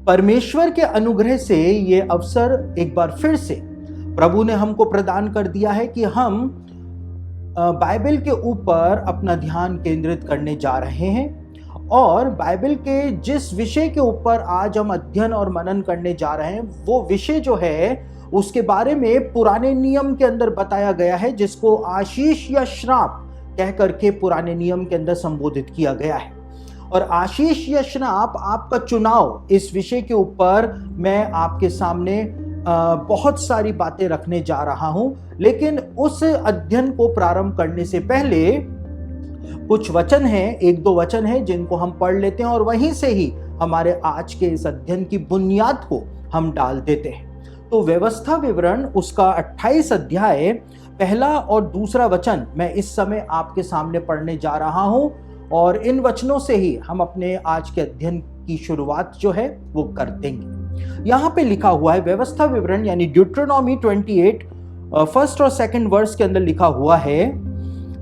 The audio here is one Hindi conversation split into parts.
परमेश्वर के अनुग्रह से ये अवसर एक बार फिर से प्रभु ने हमको प्रदान कर दिया है कि हम बाइबल के ऊपर अपना ध्यान केंद्रित करने जा रहे हैं। और बाइबल के जिस विषय के ऊपर आज हम अध्ययन और मनन करने जा रहे हैं, वो विषय जो है उसके बारे में पुराने नियम के अंदर बताया गया है, जिसको आशीष या श्राप कह करके पुराने नियम के अंदर संबोधित किया गया है। और आशीष या श्राप आपका चुनाव, इस विषय के ऊपर मैं आपके सामने बहुत सारी बातें रखने जा रहा हूं। लेकिन उस अध्ययन को प्रारंभ करने से पहले कुछ वचन हैं, एक दो वचन हैं जिनको हम पढ़ लेते हैं और वहीं से ही हमारे आज के इस अध्ययन की बुनियाद को हम डाल देते हैं। तो व्यवस्था विवरण उसका 28 अध्याय पहला और दूसरा वचन मैं इस समय आपके सामने पढ़ने जा रहा हूं और इन वचनों से ही हम अपने आज के अध्ययन की शुरुआत जो है वो कर देंगे। यहां पे लिखा हुआ है व्यवस्था विवरण यानी ड्यूटेरोनॉमी 28 फर्स्ट और सेकंड वर्स के अंदर लिखा हुआ है,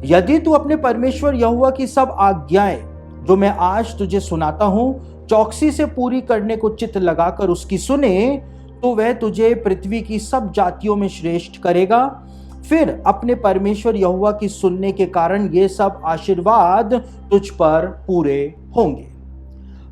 यदि तू अपने परमेश्वर यहोवा की सब आज्ञाएं जो मैं आज तुझे सुनाता हूं चौकसी से पूरी करने को चित्त लगाकर उसकी सुने, तो वह तुझे पृथ्वी की सब जातियों में श्रेष्ठ करेगा। फिर अपने परमेश्वर यहोवा की सुनने के कारण ये सब आशीर्वाद तुझ पर पूरे होंगे।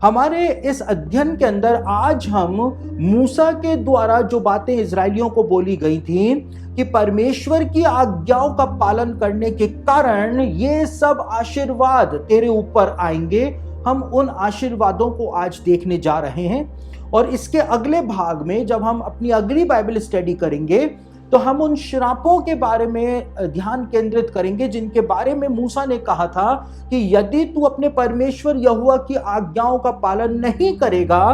हमारे इस अध्ययन के अंदर आज हम मूसा के द्वारा जो बातें इजरायलियों को बोली गई थी कि परमेश्वर की आज्ञाओं का पालन करने के कारण ये सब आशीर्वाद तेरे ऊपर आएंगे, हम उन आशीर्वादों को आज देखने जा रहे हैं। और इसके अगले भाग में जब हम अपनी अगली बाइबल स्टडी करेंगे तो हम उन श्रापों के बारे में ध्यान केंद्रित करेंगे जिनके बारे में मूसा ने कहा था कि यदि तू अपने परमेश्वर यहोवा की आज्ञाओं का पालन नहीं करेगा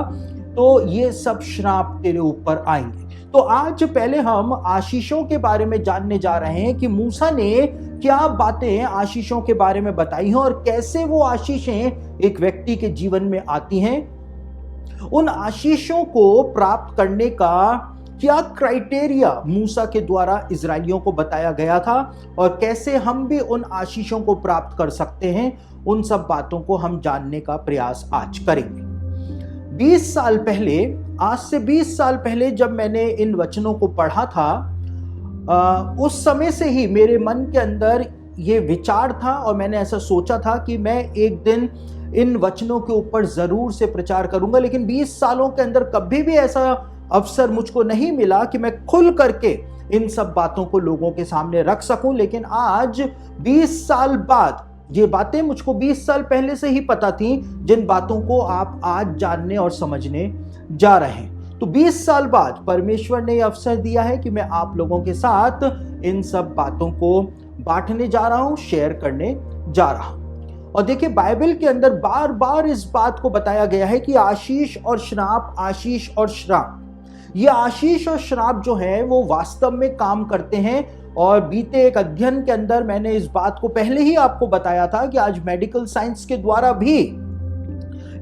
तो ये सब श्राप तेरे ऊपर आएंगे। तो आज पहले हम आशीषों के बारे में जानने जा रहे हैं कि मूसा ने क्या बातें आशीषों के बारे में बताई हैं और कैसे वो आशीषें एक व्यक्ति के जीवन में आती हैं। उन आशीषों को प्राप्त करने का क्या क्राइटेरिया मूसा के द्वारा इजरायलियों को बताया गया था और कैसे हम भी उन आशीषों को प्राप्त कर सकते हैं, उन सब बातों को हम जानने का प्रयास आज करेंगे। 20 साल पहले, आज से 20 साल पहले जब मैंने इन वचनों को पढ़ा था, उस समय से ही मेरे मन के अंदर ये विचार था और मैंने ऐसा सोचा था कि मैं एक दिन इन वचनों के ऊपर जरूर से प्रचार करूंगा। लेकिन 20 सालों के अंदर कभी भी ऐसा अवसर मुझको नहीं मिला कि मैं खुल करके इन सब बातों को लोगों के सामने रख सकूं। लेकिन आज 20 साल बाद, ये बातें मुझको 20 साल पहले से ही पता थी, जिन बातों को आप आज जानने और समझने जा रहे हैं। तो 20 साल बाद परमेश्वर ने यह अवसर दिया है कि मैं आप लोगों के साथ इन सब बातों को बांटने जा रहा हूं, शेयर करने जा रहा हूं। और देखिए, बाइबल के अंदर बार बार इस बात को बताया गया है कि आशीष और श्राप, आशीष और श्राप, ये आशीष और श्राप जो है वो वास्तव में काम करते हैं। और बीते एक अध्ययन के अंदर मैंने इस बात को पहले ही आपको बताया था कि आज मेडिकल साइंस के द्वारा भी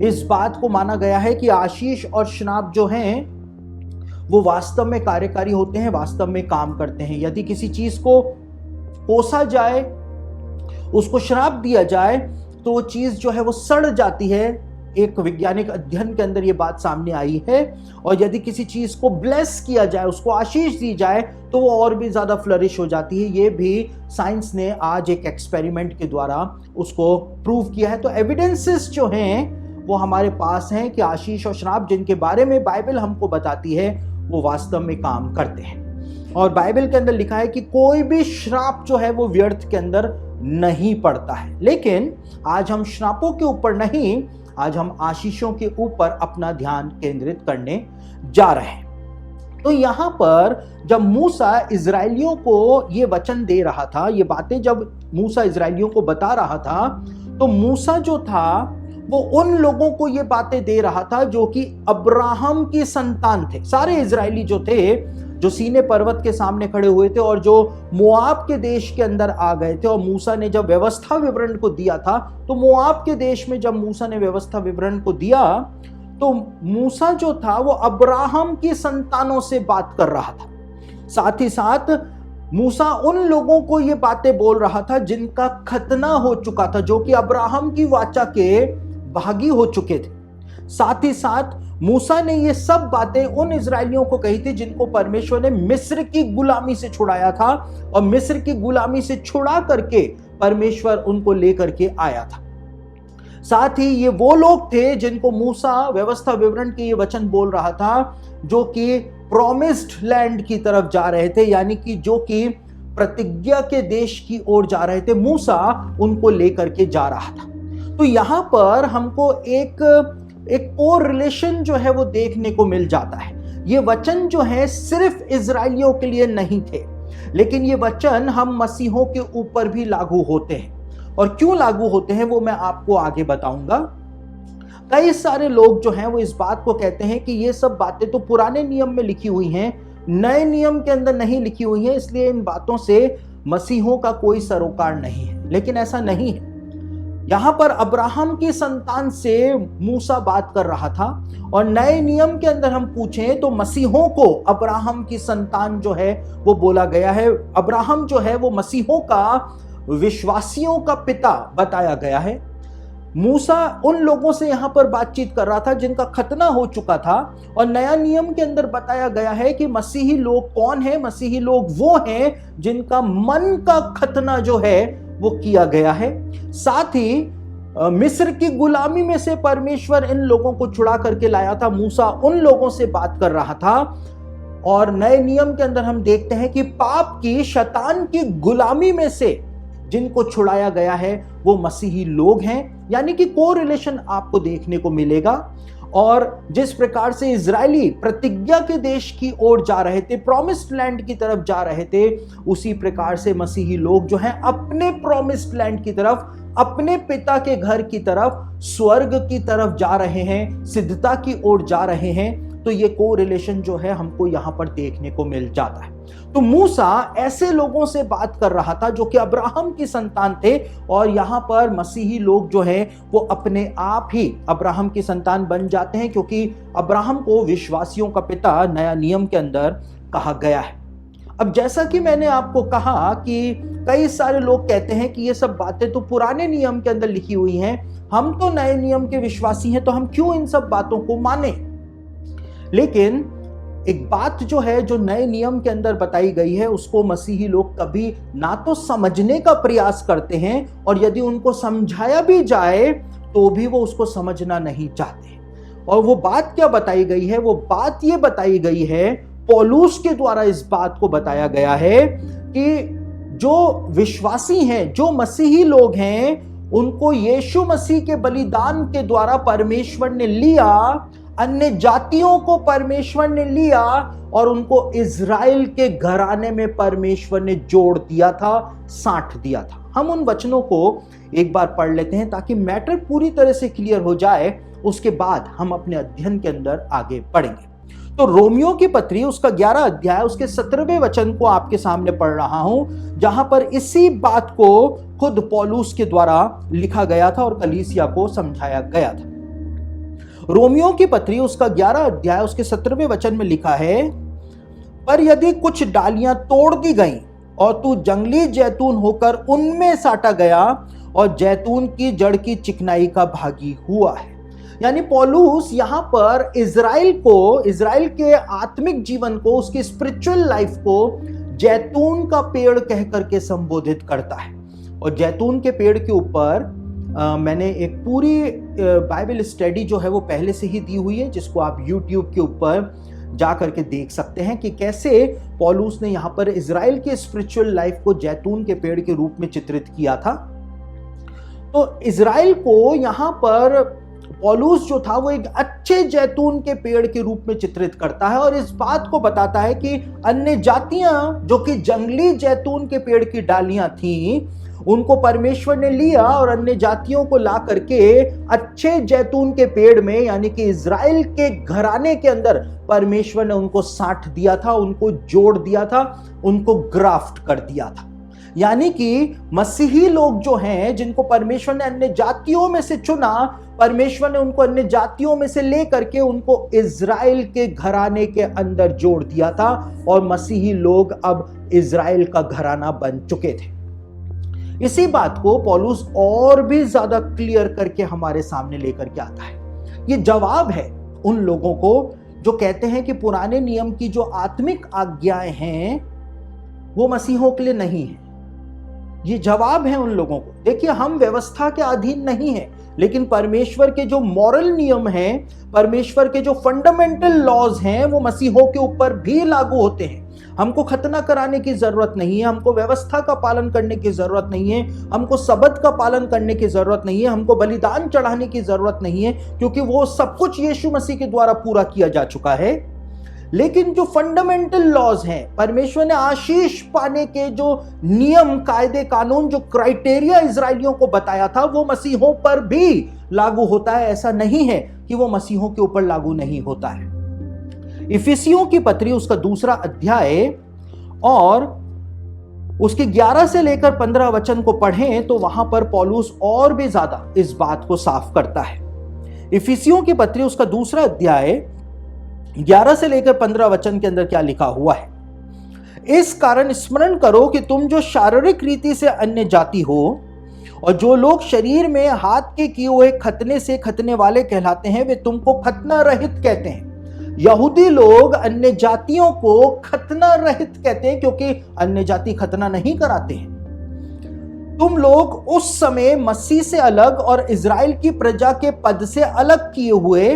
इस बात को माना गया है कि आशीष और श्राप जो हैं वो वास्तव में कार्यकारी होते हैं, वास्तव में काम करते हैं। यदि किसी चीज को कोसा जाए, उसको श्राप दिया जाए, तो वो चीज जो है वो सड़ जाती है। एक वैज्ञानिक अध्ययन के अंदर ये बात सामने आई है। और यदि किसी चीज को ब्लेस किया जाए, उसको आशीष दी जाए, तो वो और भी ज्यादा फ्लरिश हो जाती है। ये भी साइंस ने आज एक एक्सपेरिमेंट के द्वारा उसको प्रूव किया है। तो एविडेंसेस जो हैं वो हमारे पास हैं कि आशीष और श्राप, जिनके बारे में बाइबल हमको बताती है, वो वास्तव में काम करते हैं। और बाइबल के अंदर लिखा है कि कोई भी श्राप जो है वो व्यर्थ के अंदर नहीं पड़ता है। लेकिन आज हम श्रापों के ऊपर नहीं, आज हम आशीषों के ऊपर अपना ध्यान केंद्रित करने जा रहे हैं। तो यहां पर जब मूसा इजरायलियों को ये वचन दे रहा था, ये बातें जब मूसा इजरायलियों को बता रहा था, तो मूसा जो था वो उन लोगों को ये बातें दे रहा था जो कि अब्राहम की संतान थे। सारे इजरायली जो थे, जो सीने पर्वत के सामने खड़े हुए थे और जो मोआब के देश के अंदर आ गए थे। और मूसा ने जब व्यवस्था विवरण को दिया था, तो मोआब के देश में जब मूसा ने व्यवस्था विवरण को दिया, तो मूसा जो था वो अब्राहम की संतानों से बात कर रहा था। साथ ही साथ मूसा उन लोगों को ये बातें बोल रहा था जिनका खतना हो चुका था, जो कि अब्राहम की वाचा के भागी हो चुके थे। साथ ही साथ मूसा ने ये सब बातें उन इजरायलियों को कही थी जिनको परमेश्वर ने मिस्र की गुलामी से छुड़ाया था, और मिस्र की गुलामी से छुड़ा करके परमेश्वर उनको लेकर के आया था। साथ ही ये वो लोग थे जिनको मूसा व्यवस्था विवरण के ये वचन बोल रहा था, जो कि प्रॉमिस्ड लैंड की तरफ जा रहे थे, यानी कि जो कि प्रतिज्ञा के देश की ओर जा रहे थे। मूसा उनको लेकर के जा रहा था। तो यहां पर हमको एक कोर रिलेशन जो है वो देखने को मिल जाता है। ये वचन जो है सिर्फ इजराइलियों के लिए नहीं थे, लेकिन ये वचन हम मसीहों के ऊपर भी लागू होते हैं। और क्यों लागू होते हैं वो मैं आपको आगे बताऊंगा। कई सारे लोग जो हैं वो इस बात को कहते हैं कि ये सब बातें तो पुराने नियम में लिखी हुई हैं, नए नियम के अंदर नहीं लिखी हुई हैं, इसलिए इन बातों से मसीहों का कोई सरोकार नहीं है। लेकिन ऐसा नहीं है। यहां पर अब्राहम की संतान से मूसा बात कर रहा था, और नए नियम के अंदर हम पूछें तो मसीहों को अब्राहम की संतान जो है वो बोला गया है। अब्राहम जो है वो मसीहों का, विश्वासियों का पिता बताया गया है। मूसा उन लोगों से यहां पर बातचीत कर रहा था जिनका खतना हो चुका था, और नया नियम के अंदर बताया गया है कि मसीही लोग कौन है। मसीही लोग वो हैं जिनका मन का खतना जो है वो किया गया है। साथ ही मिस्र की गुलामी में से परमेश्वर इन लोगों को छुड़ा करके लाया था। मूसा उन लोगों से बात कर रहा था। और नए नियम के अंदर हम देखते हैं कि पाप की, शैतान की गुलामी में से जिनको छुड़ाया गया है वो मसीही लोग हैं। यानी कि को रिलेशन आपको देखने को मिलेगा। और जिस प्रकार से इजरायली प्रतिज्ञा के देश की ओर जा रहे थे, प्रॉमिस्ड लैंड की तरफ जा रहे थे, उसी प्रकार से मसीही लोग जो हैं अपने प्रॉमिस्ड लैंड की तरफ, अपने पिता के घर की तरफ, स्वर्ग की तरफ जा रहे हैं, सिद्धता की ओर जा रहे हैं। तो ये को रिलेशन जो है हमको यहां पर देखने को मिल जाता है। तो मूसा ऐसे लोगों से बात कर रहा था जो कि अब्राहम की संतान थे, और यहां पर मसीही लोग जो हैं वो अपने आप ही अब्राहम की संतान बन जाते हैं, क्योंकि अब्राहम को विश्वासियों का पिता नया नियम के अंदर कहा गया है। अब जैसा कि मैंने आपको कहा कि कई सारे लोग कहते हैं कि ये सब बातें तो पुराने नियम के अंदर लिखी हुई हैं, हम तो नए नियम के विश्वासी हैं, तो हम क्यों इन सब बातों को माने। लेकिन एक बात जो है, जो नए नियम के अंदर बताई गई है, उसको मसीही लोग कभी ना तो समझने का प्रयास करते हैं, और यदि उनको समझाया भी जाए तो भी वो उसको समझना नहीं चाहते। और वो बात क्या बताई गई है? वो बात ये बताई गई है, पौलुस के द्वारा इस बात को बताया गया है कि जो विश्वासी हैं, जो मसीही लोग हैं, उनको यीशु मसीह के बलिदान के द्वारा परमेश्वर ने लिया, अन्य जातियों को परमेश्वर ने लिया, और उनको इजराइल के घराने में परमेश्वर ने जोड़ दिया था, साट दिया था। हम उन वचनों को एक बार पढ़ लेते हैं ताकि मैटर पूरी तरह से क्लियर हो जाए। उसके बाद हम अपने अध्ययन के अंदर आगे बढ़ेंगे। तो रोमियो की पत्री उसका 11 अध्याय उसके 17वें वचन को आपके सामने पढ़ रहा हूं, जहां पर इसी बात को खुद पौलुस के द्वारा लिखा गया था और कलीसिया को समझाया गया था। रोमियो की पत्री उसका 11 अध्याय उसके 17वें वचन में लिखा है, पर यदि कुछ डालियां तोड़ दी गईं और तू जंगली जैतून होकर उनमें साटा गया और जैतून की जड़ की चिकनाई का भागी हुआ है। यानी पौलुस यहां पर इजराइल के आत्मिक जीवन को, उसकी स्पिरिचुअल लाइफ को जैतून का पेड़ कह करके संबोधित करता है। और जैतून के पेड़ के ऊपर मैंने एक पूरी बाइबल स्टडी जो है वो पहले से ही दी हुई है, जिसको आप YouTube के ऊपर जा करके देख सकते हैं कि कैसे पौलुस ने यहाँ पर इजराइल के स्पिरिचुअल लाइफ को जैतून के पेड़ के रूप में चित्रित किया था। तो इजराइल को यहाँ पर पौलुस जो था वो एक अच्छे जैतून के पेड़ के रूप में चित्रित करता है, और इस बात को बताता है कि अन्य जातियां जो कि जंगली जैतून के पेड़ की डालियां थीं, उनको परमेश्वर ने लिया और अन्य जातियों को ला करके अच्छे जैतून के पेड़ में, यानी कि इजराइल के घराने के अंदर परमेश्वर ने उनको साट दिया था, उनको जोड़ दिया था, उनको ग्राफ्ट कर दिया था। यानी कि मसीही लोग जो हैं, जिनको परमेश्वर ने अन्य जातियों में से चुना, परमेश्वर ने उनको अन्य जातियों में से लेकर के उनको इजराइल के घराने के अंदर जोड़ दिया था, और मसीही लोग अब इजराइल का घराना बन चुके थे। इसी बात को पौलुस और भी ज्यादा क्लियर करके हमारे सामने लेकर के आता है। ये जवाब है उन लोगों को जो कहते हैं कि पुराने नियम की जो आत्मिक आज्ञाएं हैं वो मसीहों के लिए नहीं है। ये जवाब है उन लोगों को, देखिए हम व्यवस्था के अधीन नहीं है, लेकिन परमेश्वर के जो मॉरल नियम हैं, परमेश्वर के जो फंडामेंटल लॉज हैं, वो मसीहों के ऊपर भी लागू होते हैं। हमको खतना कराने की जरूरत नहीं है, हमको व्यवस्था का पालन करने की जरूरत नहीं है, हमको सबत का पालन करने की जरूरत नहीं है, हमको बलिदान चढ़ाने की जरूरत नहीं है, क्योंकि वो सब कुछ यीशु मसीह के द्वारा पूरा किया जा चुका है। लेकिन जो फंडामेंटल लॉज हैं, परमेश्वर ने आशीष पाने के जो नियम, कायदे, कानून, जो क्राइटेरिया इजरायलियों को बताया था, वो मसीहों पर भी लागू होता है। ऐसा नहीं है कि वो मसीहों के ऊपर लागू नहीं होता है। इफिसियों की पत्री उसका 2 अध्याय और उसके 11 से लेकर 15 वचन को पढ़ें तो वहां पर पौलुस और भी ज्यादा इस बात को साफ करता है। इफिसियों की पत्री उसका 2 अध्याय 11 से लेकर 15 वचन के अंदर क्या लिखा हुआ है। इस कारण स्मरण करो कि तुम जो शारीरिक रीति से अन्य जाति हो और जो लोग शरीर में हाथ के किए हुए खतने से खतने वाले कहलाते हैं, वे तुमको खतना रहित कहते हैं। यहूदी लोग अन्य जातियों को खतना रहित कहते हैं क्योंकि अन्य जाति खतना नहीं कराते हैं। तुम लोग उस समय मसीह से अलग और इजराइल की प्रजा के पद से अलग किए हुए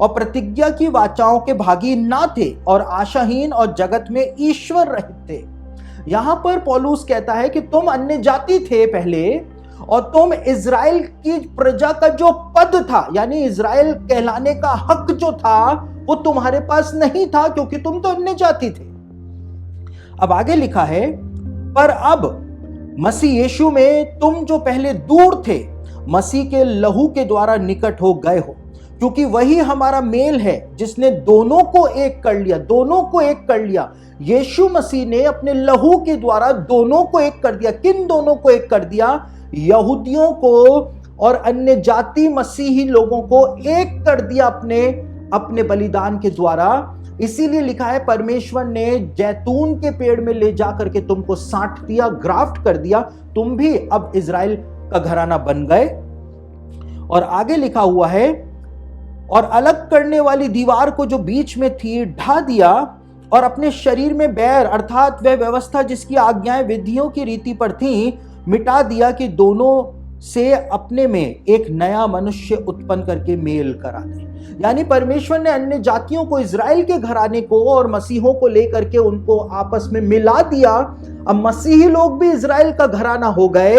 और प्रतिज्ञा की वाचाओं के भागी ना थे और आशाहीन और जगत में ईश्वर रहित थे। यहां पर पौलुस कहता है कि तुम अन्य जाति थे पहले और तुम इजराइल की प्रजा का जो पद था, यानी इजराइल कहलाने का हक जो था, वो तुम्हारे पास नहीं था क्योंकि तुम तो अन्य जाति थे। अब आगे लिखा है, पर अब मसीह यीशु में तुम जो पहले दूर थे, मसीह के लहू के द्वारा निकट हो गए हो, क्योंकि वही हमारा मेल है जिसने दोनों को एक कर लिया। दोनों को एक कर लिया, यीशु मसीह ने अपने लहू के द्वारा दोनों को एक कर दिया। किन दोनों को एक कर दिया? यहूदियों को और अन्य जाति मसीही लोगों को एक कर दिया अपने बलिदान के द्वारा। इसीलिए लिखा है, परमेश्वर ने जैतून के पेड़ में ले जाकर के तुमको साट दिया, ग्राफ्ट कर दिया, तुम भी अब इजराइल का घराना बन गए। और आगे लिखा हुआ है, और अलग करने वाली दीवार को जो बीच में थी ढा दिया और अपने शरीर में बैर अर्थात वह व्यवस्था जिसकी आज्ञाएं विधियों की रीति पर थी मिटा दिया, कि दोनों से अपने में एक नया मनुष्य उत्पन्न करके मेल करा दे। यानी परमेश्वर ने अन्य जातियों को, इजराइल के घराने को और मसीहों को लेकर के उनको आपस में मिला दिया। अब मसीही लोग भी इजराइल का घराना हो गए।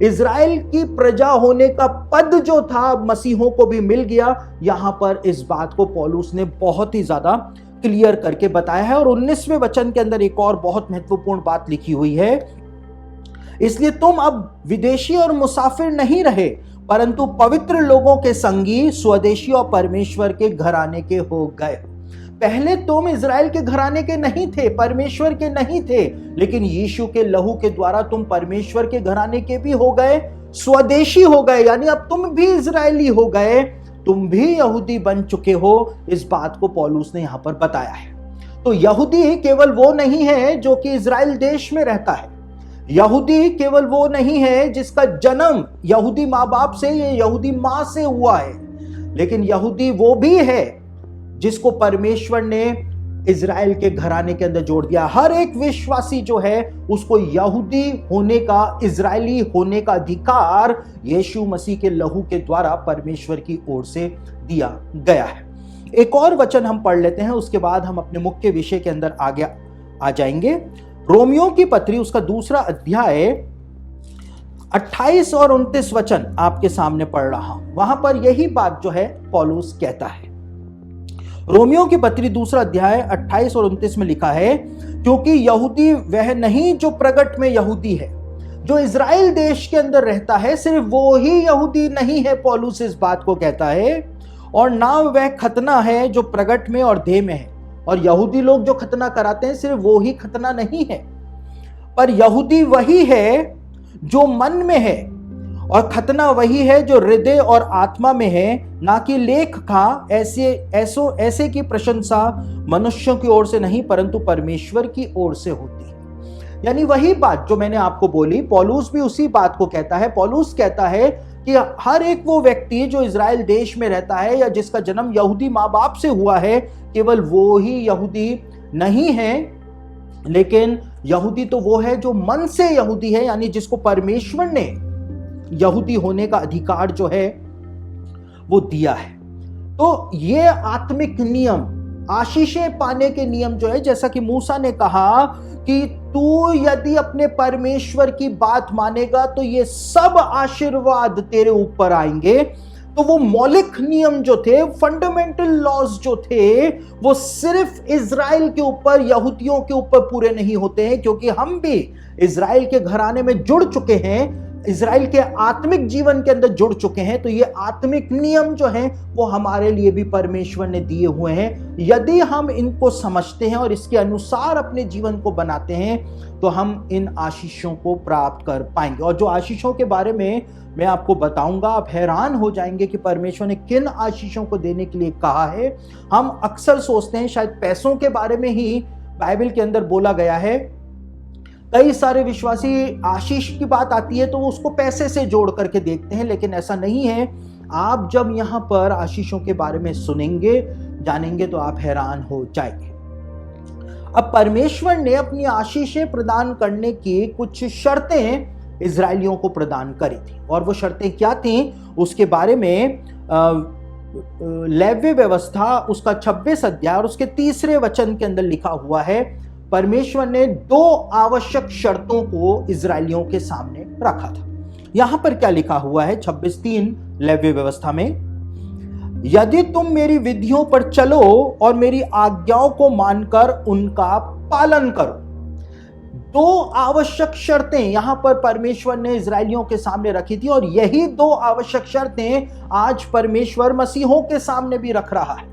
इजराइल की प्रजा होने का पद जो था मसीहों को भी मिल गया। यहां पर इस बात को पौलुस ने बहुत ही ज्यादा क्लियर करके बताया है। और 19वें वचन के अंदर एक और बहुत महत्वपूर्ण बात लिखी हुई है, इसलिए तुम अब विदेशी और मुसाफिर नहीं रहे, परंतु पवित्र लोगों के संगी, स्वदेशी और परमेश्वर के घराने के हो गए। पहले तुम इजराइल के घराने के नहीं थे, परमेश्वर के नहीं थे, लेकिन यीशु के लहू के द्वारा तुम परमेश्वर के घराने के भी हो गए, स्वदेशी हो गए। यानी अब तुम भी इजरायली हो गए, तुम भी यहूदी बन चुके हो। इस बात को पौलुस ने यहां पर बताया है। तो यहूदी केवल वो नहीं है जो कि इजराइल देश में रहता है। यहूदी केवल वो नहीं है जिसका जन्म यहूदी माँ बाप से या यहूदी माँ से हुआ है, लेकिन यहूदी वो भी है जिसको परमेश्वर ने इजराइल के घराने के अंदर जोड़ दिया। हर एक विश्वासी जो है उसको यहूदी होने का, इजरायली होने का अधिकार यीशु मसीह के लहू के द्वारा परमेश्वर की ओर से दिया गया है। एक और वचन हम पढ़ लेते हैं, उसके बाद हम अपने मुख्य विषय के अंदर आगे आ जाएंगे। रोमियो की पत्री उसका 2 अध्याय 28 और 29 वचन आपके सामने पढ़ रहा हूं। वहां पर यही बात जो है पौलुस कहता है। रोमियो की पत्री 2 अध्याय 28 और 29 में लिखा है, क्योंकि यहूदी वह नहीं जो प्रगट में यहूदी है, जो इजराइल देश के अंदर रहता है, सिर्फ वो ही यहूदी नहीं है, पौलुस इस बात को कहता है, और ना वह खतना है जो प्रगट में और देह में है। और यहूदी लोग जो खतना कराते हैं सिर्फ वो ही खतना नहीं है, पर यहूदी वही है जो मन में है, और खतना वही है जो हृदय और आत्मा में है, ना कि लेख का ऐसे की प्रशंसा मनुष्यों की ओर से नहीं परंतु परमेश्वर की ओर से होती है। यानी वही बात जो मैंने आपको बोली, पौलुस भी उसी बात को कहता है। पौलुस कहता है कि हर एक वो व्यक्ति जो इज़राइल देश में रहता है या जिसका जन्म यहूदी माँ बाप से हुआ है, केवल वो ही यहूदी नहीं है, लेकिन यहूदी तो वो है जो मन से यहूदी है, यानी जिसको परमेश्वर ने यहूदी होने का अधिकार जो है वो दिया है। तो ये आत्मिक नियम, आशीषें पाने के नियम जो है, जैसा कि मूसा ने कहा कि तू यदि अपने परमेश्वर की बात मानेगा तो ये सब आशीर्वाद तेरे ऊपर आएंगे। तो वो मौलिक नियम जो थे, फंडामेंटल लॉज जो थे, वो सिर्फ इज़राइल के ऊपर, यहूदियों के ऊपर पूरे नहीं होते हैं, क्योंकि हम भी इज़राइल के घराने में जुड़ चुके हैं, इज़राइल के आत्मिक जीवन के अंदर जुड़ चुके हैं। तो ये आत्मिक नियम जो हैं वो हमारे लिए भी परमेश्वर ने दिए हुए हैं। यदि हम इनको समझते हैं और इसके अनुसार अपने जीवन को बनाते हैं तो हम इन आशीषों को प्राप्त कर पाएंगे। और जो आशीषों के बारे में मैं आपको बताऊंगा, आप हैरान हो जाएंगे कि परमेश्वर ने किन आशीषों को देने के लिए कहा है। हम अक्सर सोचते हैं शायद पैसों के बारे में ही बाइबल के अंदर बोला गया है। कई सारे विश्वासी आशीष की बात आती है तो वो उसको पैसे से जोड़ करके देखते हैं, लेकिन ऐसा नहीं है। आप जब यहाँ पर आशीषों के बारे में सुनेंगे, जानेंगे, तो आप हैरान हो जाएंगे। अब परमेश्वर ने अपनी आशीषें प्रदान करने की कुछ शर्तें इजरायलियों को प्रदान करी थी, और वो शर्तें क्या थी उसके बारे में लेव्य व्यवस्था उसका 26 अध्याय और उसके 3 वचन के अंदर लिखा हुआ है। परमेश्वर ने 2 आवश्यक शर्तों को इजरायलियों के सामने रखा था। यहां पर क्या लिखा हुआ है 26:3 लेव्य व्यवस्था में, यदि तुम मेरी विधियों पर चलो और मेरी आज्ञाओं को मानकर उनका पालन करो। 2 आवश्यक शर्तें यहां पर परमेश्वर ने इजरायलियों के सामने रखी थी, और यही 2 आवश्यक शर्तें आज परमेश्वर मसीहों के सामने भी रख रहा है।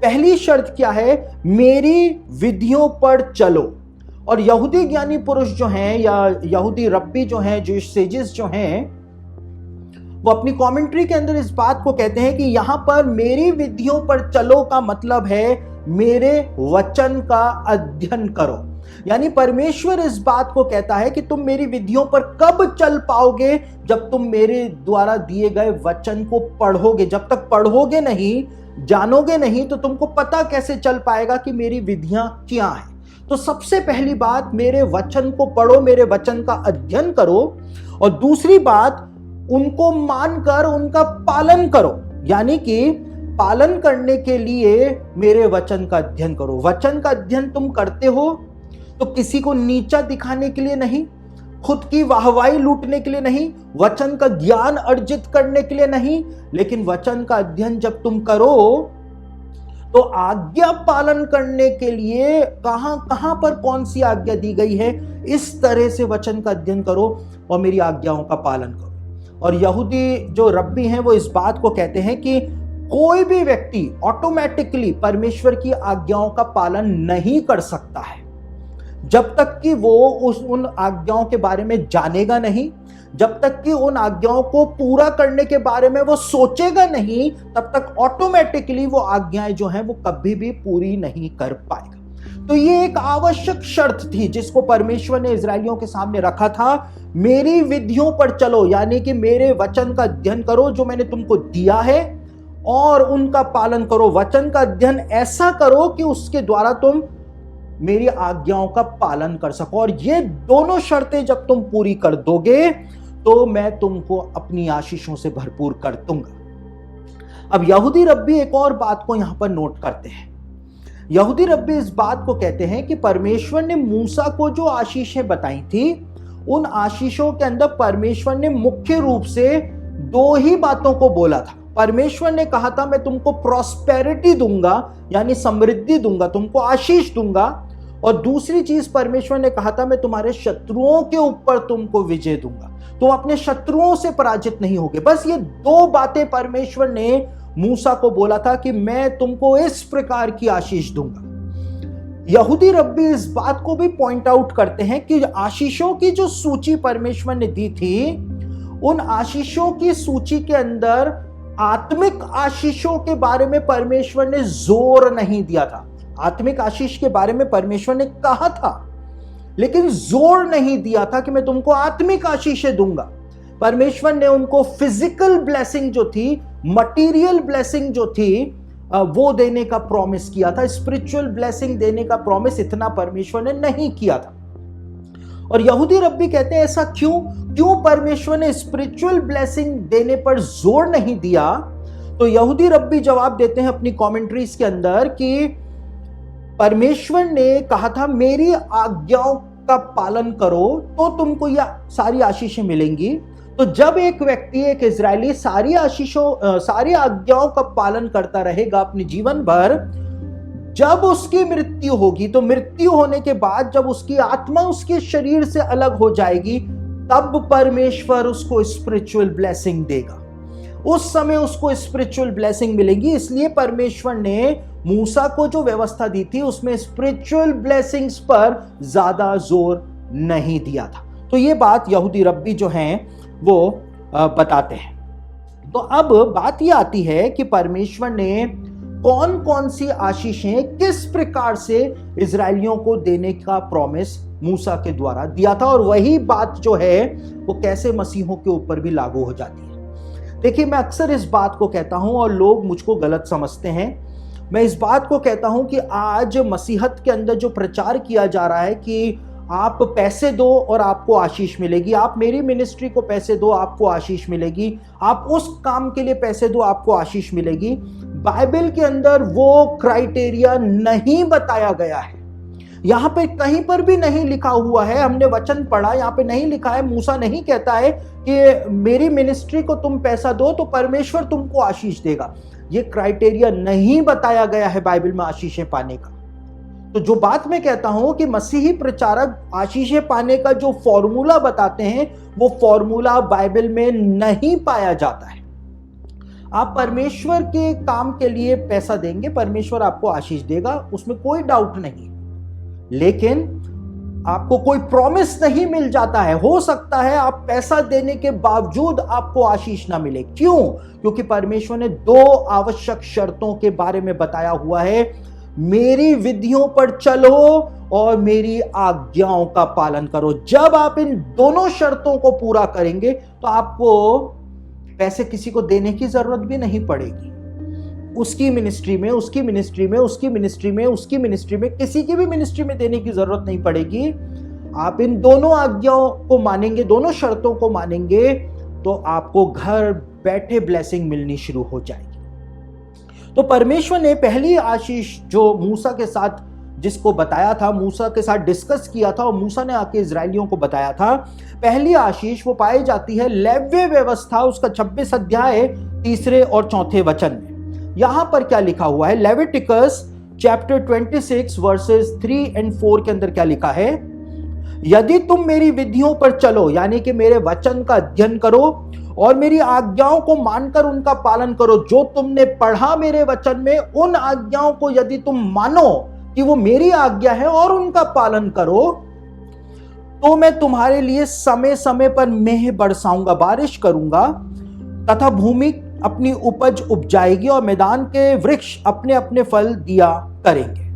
पहली शर्त क्या है? मेरी विधियों पर चलो। और यहूदी ज्ञानी पुरुष जो हैं या यहूदी रब्बी जो हैं, जो सेजिस जो हैं, वो अपनी कमेंट्री के अंदर इस बात को कहते हैं कि यहां पर मेरी विधियों पर चलो का मतलब है मेरे वचन का अध्ययन करो। यानी परमेश्वर इस बात को कहता है कि तुम मेरी विधियों पर कब चल पाओगे? जब तुम मेरे द्वारा दिए गए वचन को पढ़ोगे। जब तक पढ़ोगे नहीं, जानोगे नहीं, तो तुमको पता कैसे चल पाएगा कि मेरी विधियां क्या हैं। तो सबसे पहली बात, मेरे वचन को पढ़ो, मेरे वचन का अध्ययन करो। और दूसरी बात, उनको मानकर उनका पालन करो। यानी कि पालन करने के लिए मेरे वचन का अध्ययन करो। वचन का अध्ययन तुम करते हो तो किसी को नीचा दिखाने के लिए नहीं, खुद की वाहवाही लूटने के लिए नहीं, वचन का ज्ञान अर्जित करने के लिए नहीं, लेकिन वचन का अध्ययन जब तुम करो तो आज्ञा पालन करने के लिए कहां पर कौन सी आज्ञा दी गई है, इस तरह से वचन का अध्ययन करो और मेरी आज्ञाओं का पालन करो। और यहूदी जो रब्बी हैं वो इस बात को कहते हैं कि कोई भी व्यक्ति ऑटोमेटिकली परमेश्वर की आज्ञाओं का पालन नहीं कर सकता है जब तक कि वो उन आज्ञाओं के बारे में जानेगा नहीं, जब तक कि उन आज्ञाओं को पूरा करने के बारे में वो सोचेगा नहीं, तब तक ऑटोमेटिकली वो आज्ञाएं जो हैं वो कभी भी पूरी नहीं कर पाएगा। तो ये एक आवश्यक शर्त थी जिसको परमेश्वर ने इजरायलियों के सामने रखा था। मेरी विधियों पर चलो, यानी कि मेरे वचन का अध्ययन करो जो मैंने तुमको दिया है, और उनका पालन करो। वचन का अध्ययन ऐसा करो कि उसके द्वारा तुम मेरी आज्ञाओं का पालन कर सको। और ये दोनों शर्तें जब तुम पूरी कर दोगे तो मैं तुमको अपनी आशीषों से भरपूर कर दूंगा। अब यहूदी रब्बी एक और बात को यहां पर नोट करते हैं। यहूदी रब्बी इस बात को कहते हैं कि परमेश्वर ने मूसा को जो आशीषें बताई थी, उन आशीषों के अंदर परमेश्वर ने मुख्य रूप से 2 ही बातों को बोला था। परमेश्वर ने कहा था मैं तुमको प्रॉस्पेरिटी दूंगा, यानी समृद्धि दूंगा, तुमको आशीष दूंगा। और दूसरी चीज परमेश्वर ने कहा था मैं तुम्हारे शत्रुओं के ऊपर तुमको विजय दूंगा, तुम अपने शत्रुओं से पराजित नहीं होगे। बस ये 2 बातें परमेश्वर ने मूसा को बोला था कि मैं तुमको इस प्रकार की आशीष दूंगा। यहूदी रब्बी इस बात को भी पॉइंट आउट करते हैं कि आशीषों की जो सूची परमेश्वर ने दी थी, उन आशीषों की सूची के अंदर आत्मिक आशीषों के बारे में परमेश्वर ने जोर नहीं दिया था। आत्मिक आशीष के बारे में परमेश्वर ने कहा था, लेकिन जोर नहीं दिया था कि मैं तुमको आत्मिक आशीषें दूंगा। परमेश्वर ने उनको फिजिकल ब्लेसिंग जो थी, मटेरियल ब्लेसिंग जो थी, वो देने का प्रॉमिस किया था। स्पिरिचुअल ब्लेसिंग देने का प्रॉमिस इतना परमेश्वर ने नहीं किया था। और यहूदी रब्बी कहते हैं ऐसा क्यों परमेश्वर ने स्पिरिचुअल ब्लेसिंग देने पर जोर नहीं दिया? तो यहूदी रब्बी जवाब देते हैं अपनी कमेंट्रीज के अंदर कि परमेश्वर ने कहा था मेरी आज्ञाओं का पालन करो तो तुमको यह सारी आशीषें मिलेंगी। तो जब एक व्यक्ति, एक इजरायली सारी आज्ञाओं का पालन करता रहेगा अपने जीवन भर, जब उसकी मृत्यु होगी, तो मृत्यु होने के बाद जब उसकी आत्मा उसके शरीर से अलग हो जाएगी, तब परमेश्वर उसको स्पिरिचुअल ब्लेसिंग देगा। उस समय उसको स्पिरिचुअल ब्लेसिंग मिलेगी। इसलिए परमेश्वर ने मूसा को जो व्यवस्था दी थी उसमें स्पिरिचुअल ब्लेसिंग्स पर ज्यादा जोर नहीं दिया था। तो ये बात यहूदी रब्बी जो हैं वो बताते हैं। तो अब बात ये आती है कि परमेश्वर ने कौन कौन सी आशीषें किस प्रकार से इजरायलियों को देने का प्रॉमिस मूसा के द्वारा दिया था, और वही बात जो है वो कैसे मसीहों के ऊपर भी लागू हो जाती है। देखिए, मैं अक्सर इस बात को कहता हूं और लोग मुझको गलत समझते हैं। मैं इस बात को कहता हूं कि आज मसीहत के अंदर जो प्रचार किया जा रहा है कि आप पैसे दो और आपको आशीष मिलेगी, आप मेरी मिनिस्ट्री को पैसे दो आपको आशीष मिलेगी, आप उस काम के लिए पैसे दो आपको आशीष मिलेगी, बाइबल के अंदर वो क्राइटेरिया नहीं बताया गया है। यहां पे कहीं पर भी नहीं लिखा हुआ है। हमने वचन पढ़ा, यहां पे नहीं लिखा है, मूसा नहीं कहता है कि मेरी मिनिस्ट्री को तुम पैसा दो तो परमेश्वर तुमको आशीष देगा। ये क्राइटेरिया नहीं बताया गया है बाइबल में आशीषें पाने का। तो जो बात मैं कहता हूं कि मसीही प्रचारक आशीषें पाने का जो फॉर्मूला बताते हैं, वो फॉर्मूला बाइबल में नहीं पाया जाता है। आप परमेश्वर के काम के लिए पैसा देंगे, परमेश्वर आपको आशीष देगा, उसमें कोई डाउट नहीं। लेकिन आपको कोई प्रॉमिस नहीं मिल जाता है। हो सकता है आप पैसा देने के बावजूद आपको आशीष ना मिले। क्यों? क्योंकि परमेश्वर ने दो आवश्यक शर्तों के बारे में बताया हुआ है, मेरी विधियों पर चलो और मेरी आज्ञाओं का पालन करो। जब आप इन दोनों शर्तों को पूरा करेंगे तो आपको पैसे किसी को देने की जरूरत भी नहीं पड़ेगी। उसकी मिनिस्ट्री में, उसकी मिनिस्ट्री में, उसकी मिनिस्ट्री में, उसकी मिनिस्ट्री में, किसी की भी मिनिस्ट्री में देने की जरूरत नहीं पड़ेगी। आप इन दोनों आज्ञाओं को मानेंगे, दोनों शर्तों को मानेंगे, तो आपको घर बैठे ब्लेसिंग मिलनी शुरू हो जाएगी। तो परमेश्वर ने पहली आशीष जो मूसा के साथ, जिसको बताया था, मूसा के साथ डिस्कस किया था और मूसा ने आके इजरायलियों को बताया था, पहली आशीष वो पाई जाती है लेव्य व्यवस्था उसका 26 अध्याय 3 और 4 वचन में। यहां पर क्या लिखा हुआ है? लेविटिकस चैप्टर 26 वर्सेस 3 और 4 के अंदर क्या लिखा है? यदि तुम मेरी विधियों पर चलो, यानी कि मेरे वचन का अध्ययन करो और मेरी आज्ञाओं को मानकर उनका पालन करो, जो तुमने पढ़ा मेरे वचन में, उन आज्ञाओं को यदि तुम मानो कि वो मेरी आज्ञा है और उनका पालन करो, तो मैं तुम्हारे लिए समय समय पर मेंह बरसाऊंगा, बारिश करूंगा, तथा भूमि अपनी उपज उपजाएगी और मैदान के वृक्ष अपने अपने फल दिया करेंगे।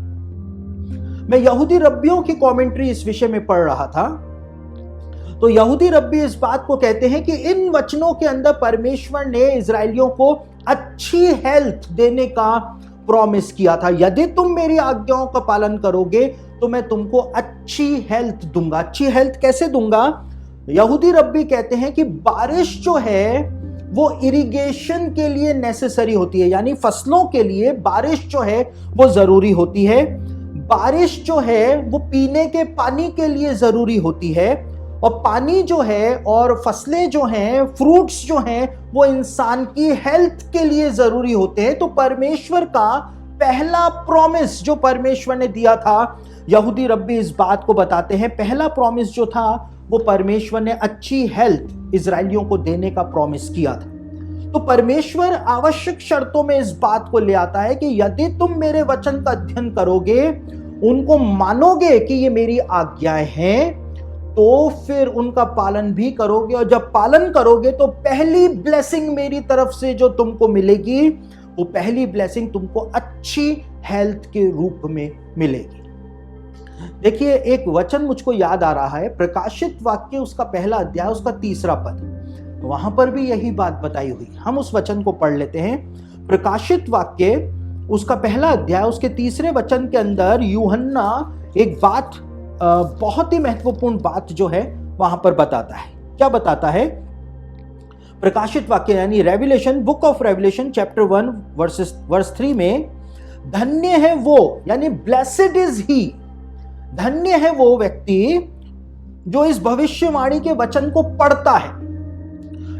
मैं यहूदी रब्बियों की कमेंट्री इस विषय में पढ़ रहा था, तो यहूदी रब्बी इस बात को कहते हैं कि इन वचनों के अंदर परमेश्वर ने इजरायलियों को अच्छी हेल्थ देने का प्रॉमिस किया था। यदि तुम मेरी आज्ञाओं का पालन करोगे तो मैं तुमको अच्छी हेल्थ दूंगा। अच्छी हेल्थ कैसे दूंगा? यहूदी रब्बी कहते हैं कि बारिश जो है वो इरिगेशन के लिए नेसेसरी होती है, यानी फसलों के लिए बारिश जो है वो जरूरी होती है। बारिश जो है वो पीने के पानी के लिए जरूरी होती है, और पानी जो है और फसलें जो हैं, फ्रूट्स जो हैं, वो इंसान की हेल्थ के लिए जरूरी होते हैं। तो परमेश्वर का पहला प्रॉमिस जो परमेश्वर ने दिया था, यहूदी रब्बी इस बात को बताते हैं, पहला प्रॉमिस जो था वो परमेश्वर ने अच्छी हेल्थ इजरायलियों को देने का प्रॉमिस किया था। तो परमेश्वर आवश्यक शर्तों में इस बात को ले आता है कि यदि तुम मेरे वचन का अध्ययन करोगे, उनको मानोगे कि ये मेरी आज्ञाएं हैं, तो फिर उनका पालन भी करोगे, और जब पालन करोगे तो पहली ब्लेसिंग मेरी तरफ से जो तुमको मिलेगी, वो पहली ब्लेसिंग तुमको अच्छी हेल्थ के रूप में मिलेगी। देखिए, एक वचन मुझको याद आ रहा है, प्रकाशित वाक्य उसका पहला अध्याय उसका 3 पद। वहां पर भी यही बात बताई हुई। हम उस वचन को पढ़ लेते हैं। प्रकाशित वाक्य उसका पहला अध्याय उसके 3 वचन के अंदर यूहन्ना एक बात, बहुत ही महत्वपूर्ण बात जो है वहां पर बताता है। क्या बताता है? प्रकाशित वाक्य यानी Revelation, book of Revelation chapter 1 verse 3 में, धन्य है वो, यानी ब्लेसेड इज ही, धन्य है वो व्यक्ति जो इस भविष्यवाणी के वचन को पढ़ता है।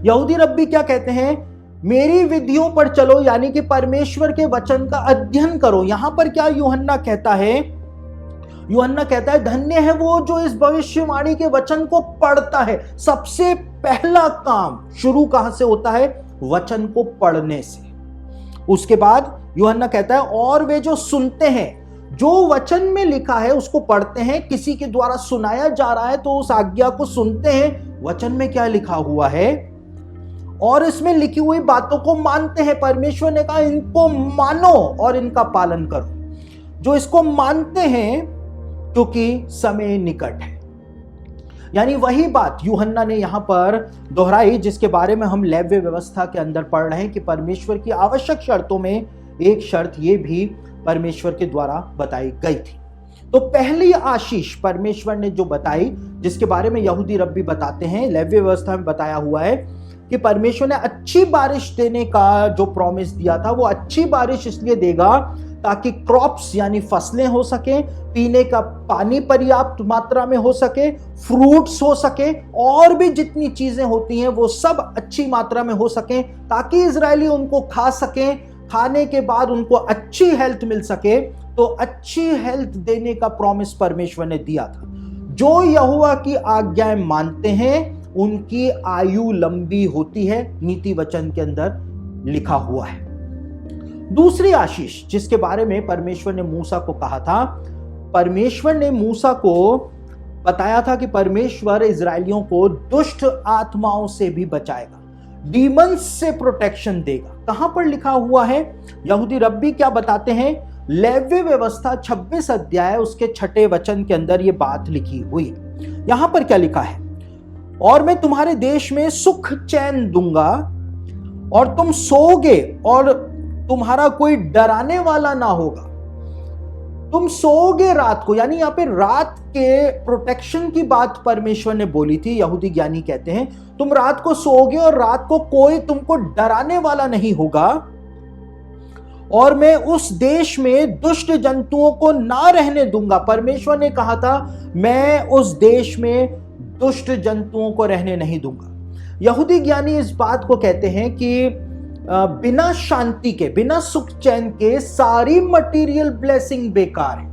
यहूदी रब्बी क्या कहते हैं? मेरी विधियों पर चलो, यानी कि परमेश्वर के वचन का अध्ययन करो। यहां पर क्या यूहन्ना कहता है? यूहन्ना कहता है धन्य है वो जो इस भविष्यवाणी के वचन को पढ़ता है। सबसे पहला काम शुरू कहां से होता है? वचन को पढ़ने से। उसके बाद यूहन्ना कहता है और वे जो सुनते हैं, जो वचन में लिखा है उसको पढ़ते हैं, किसी के द्वारा सुनाया जा रहा है तो उस आज्ञा को सुनते हैं, वचन में क्या लिखा हुआ है और इसमें लिखी हुई बातों को मानते हैं। परमेश्वर ने कहा इनको मानो और इनका पालन करो। जो इसको मानते हैं क्योंकि समय निकट है। यानी वही बात यूहन्ना ने यहां पर दोहराई जिसके बारे में हम लेव्य व्यवस्था के अंदर पढ़ रहे हैं कि परमेश्वर की आवश्यक शर्तों में एक शर्त यह भी परमेश्वर के द्वारा बताई गई थी। तो पहली आशीष परमेश्वर ने जो बताई, जिसके बारे में यहूदी रब्बी बताते हैं, लेव्य व्यवस्था में बताया हुआ है कि परमेश्वर ने अच्छी बारिश देने का जो प्रॉमिस दिया था, वो अच्छी बारिश इसलिए देगा ताकि क्रॉप्स यानी फसलें हो सके, पीने का पानी पर्याप्त मात्रा में हो सके, फ्रूट्स हो सके, और भी जितनी चीजें होती हैं वो सब अच्छी मात्रा में हो सके, ताकि इजरायली उनको खा सके, खाने के बाद उनको अच्छी हेल्थ मिल सके। तो अच्छी हेल्थ देने का प्रॉमिस परमेश्वर ने दिया था। जो यहोवा की आज्ञाएं मानते हैं उनकी आयु लंबी होती है, नीति वचन के अंदर लिखा हुआ है। दूसरी आशीष जिसके बारे में परमेश्वर ने मूसा को कहा था, परमेश्वर ने मूसा को बताया था कि परमेश्वर इजरायलियों को दुष्ट आत्माओं से भी बचाएगा, डीमंस से प्रोटेक्शन देगा। कहां पर लिखा हुआ है? यहूदी रब्बी क्या बताते हैं? लेव्य व्यवस्था 26 अध्याय उसके 6 वचन के अंदर यह बात लिखी हुई। यहां पर क्या लिखा है? और मैं तुम्हारे देश में सुख चैन दूंगा और तुम सोओगे और तुम्हारा कोई डराने वाला ना होगा। तुम सोओगे रात को, यानी यहां पे रात के प्रोटेक्शन की बात परमेश्वर ने बोली थी। यहूदी ज्ञानी कहते हैं तुम रात को सोओगे और रात को कोई तुमको डराने वाला नहीं होगा, और मैं उस देश में दुष्ट जंतुओं को ना रहने दूंगा। परमेश्वर ने कहा था मैं उस देश में दुष्ट जंतुओं को रहने नहीं दूंगा। यहूदी ज्ञानी इस बात को कहते हैं कि बिना शांति के, बिना सुख चैन के सारी मटेरियल ब्लेसिंग बेकार है।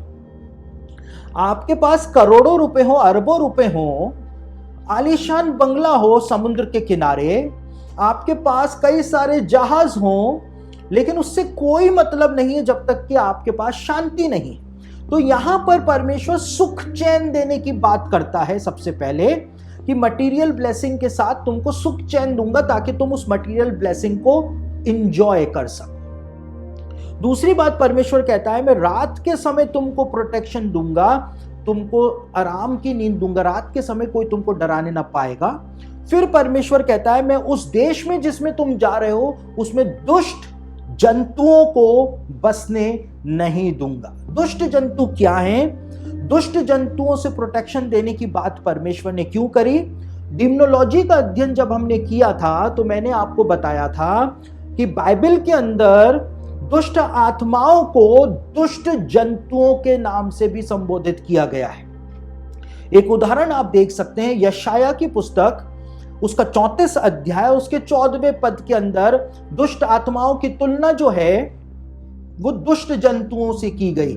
आपके पास करोड़ों रुपए हो, अरबों रुपए हो, आलीशान बंगला हो समुद्र के किनारे, आपके पास कई सारे जहाज हो, लेकिन उससे कोई मतलब नहीं है जब तक कि आपके पास शांति नहीं। तो यहां पर परमेश्वर सुख चैन देने की बात करता है सबसे पहले कि मटेरियल ब्लेसिंग के साथ तुमको सुख चैन दूंगा ताकि तुम उस मटेरियल ब्लेसिंग को एंजॉय कर सको। दूसरी बात परमेश्वर कहता है मैं रात के समय तुमको प्रोटेक्शन दूंगा, तुमको आराम की नींद दूंगा, रात के समय कोई तुमको डराने ना पाएगा। फिर परमेश्वर कहता है मैं उस देश में जिसमें तुम जा रहे हो उसमें दुष्ट जंतुओं को बसने नहीं दूंगा। दुष्ट जंतु क्या हैं? दुष्ट जंतुओं से प्रोटेक्शन देने की बात परमेश्वर ने क्यों करी? डिम्नोलॉजी का अध्ययन जब हमने किया था तो मैंने आपको बताया था कि बाइबल के अंदर दुष्ट आत्माओं को दुष्ट जंतुओं के नाम से भी संबोधित किया गया है। एक उदाहरण आप देख सकते हैं, यशाया की पुस्तक उसका 34 अध्याय उसके 14वें पद के अंदर दुष्ट आत्माओं की तुलना जो है वो दुष्ट जंतुओं से की गई।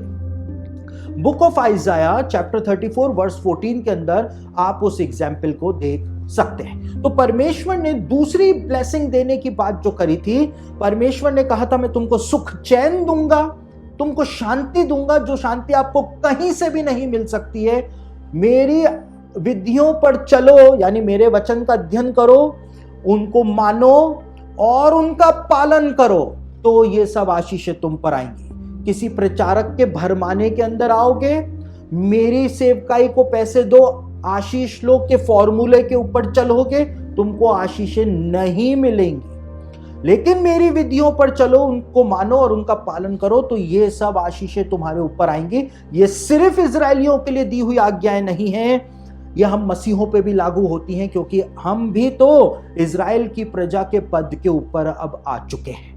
Book of Isaiah chapter 34 verse 14 के अंदर आप उस एग्जाम्पल को देख सकते हैं। तो परमेश्वर ने दूसरी ब्लेसिंग देने की बात जो करी थी, परमेश्वर ने कहा था मैं तुमको सुख चैन दूंगा, तुमको शांति दूंगा, जो शांति आपको कहीं से भी नहीं मिल सकती है। मेरी विधियों पर चलो, यानी मेरे वचन का अध्ययन करो, उनको मानो और उनका पालन करो, तो ये सब आशीषें तुम पर आएंगी। किसी प्रचारक के भरमाने के अंदर आओगे, मेरी सेवकाई को पैसे दो, आशीष लो के फॉर्मूले के ऊपर चलोगे, तुमको आशीषें नहीं मिलेंगी, लेकिन मेरी विधियों पर चलो, उनको मानो और उनका पालन करो तो ये सब आशीषें तुम्हारे ऊपर आएंगी। ये सिर्फ इजरायलियों के लिए दी हुई आज्ञाएं नहीं है, ये हम मसीहों पे भी लागू होती हैं, क्योंकि हम भी तो इजराइल की प्रजा के पद के ऊपर अब आ चुके हैं।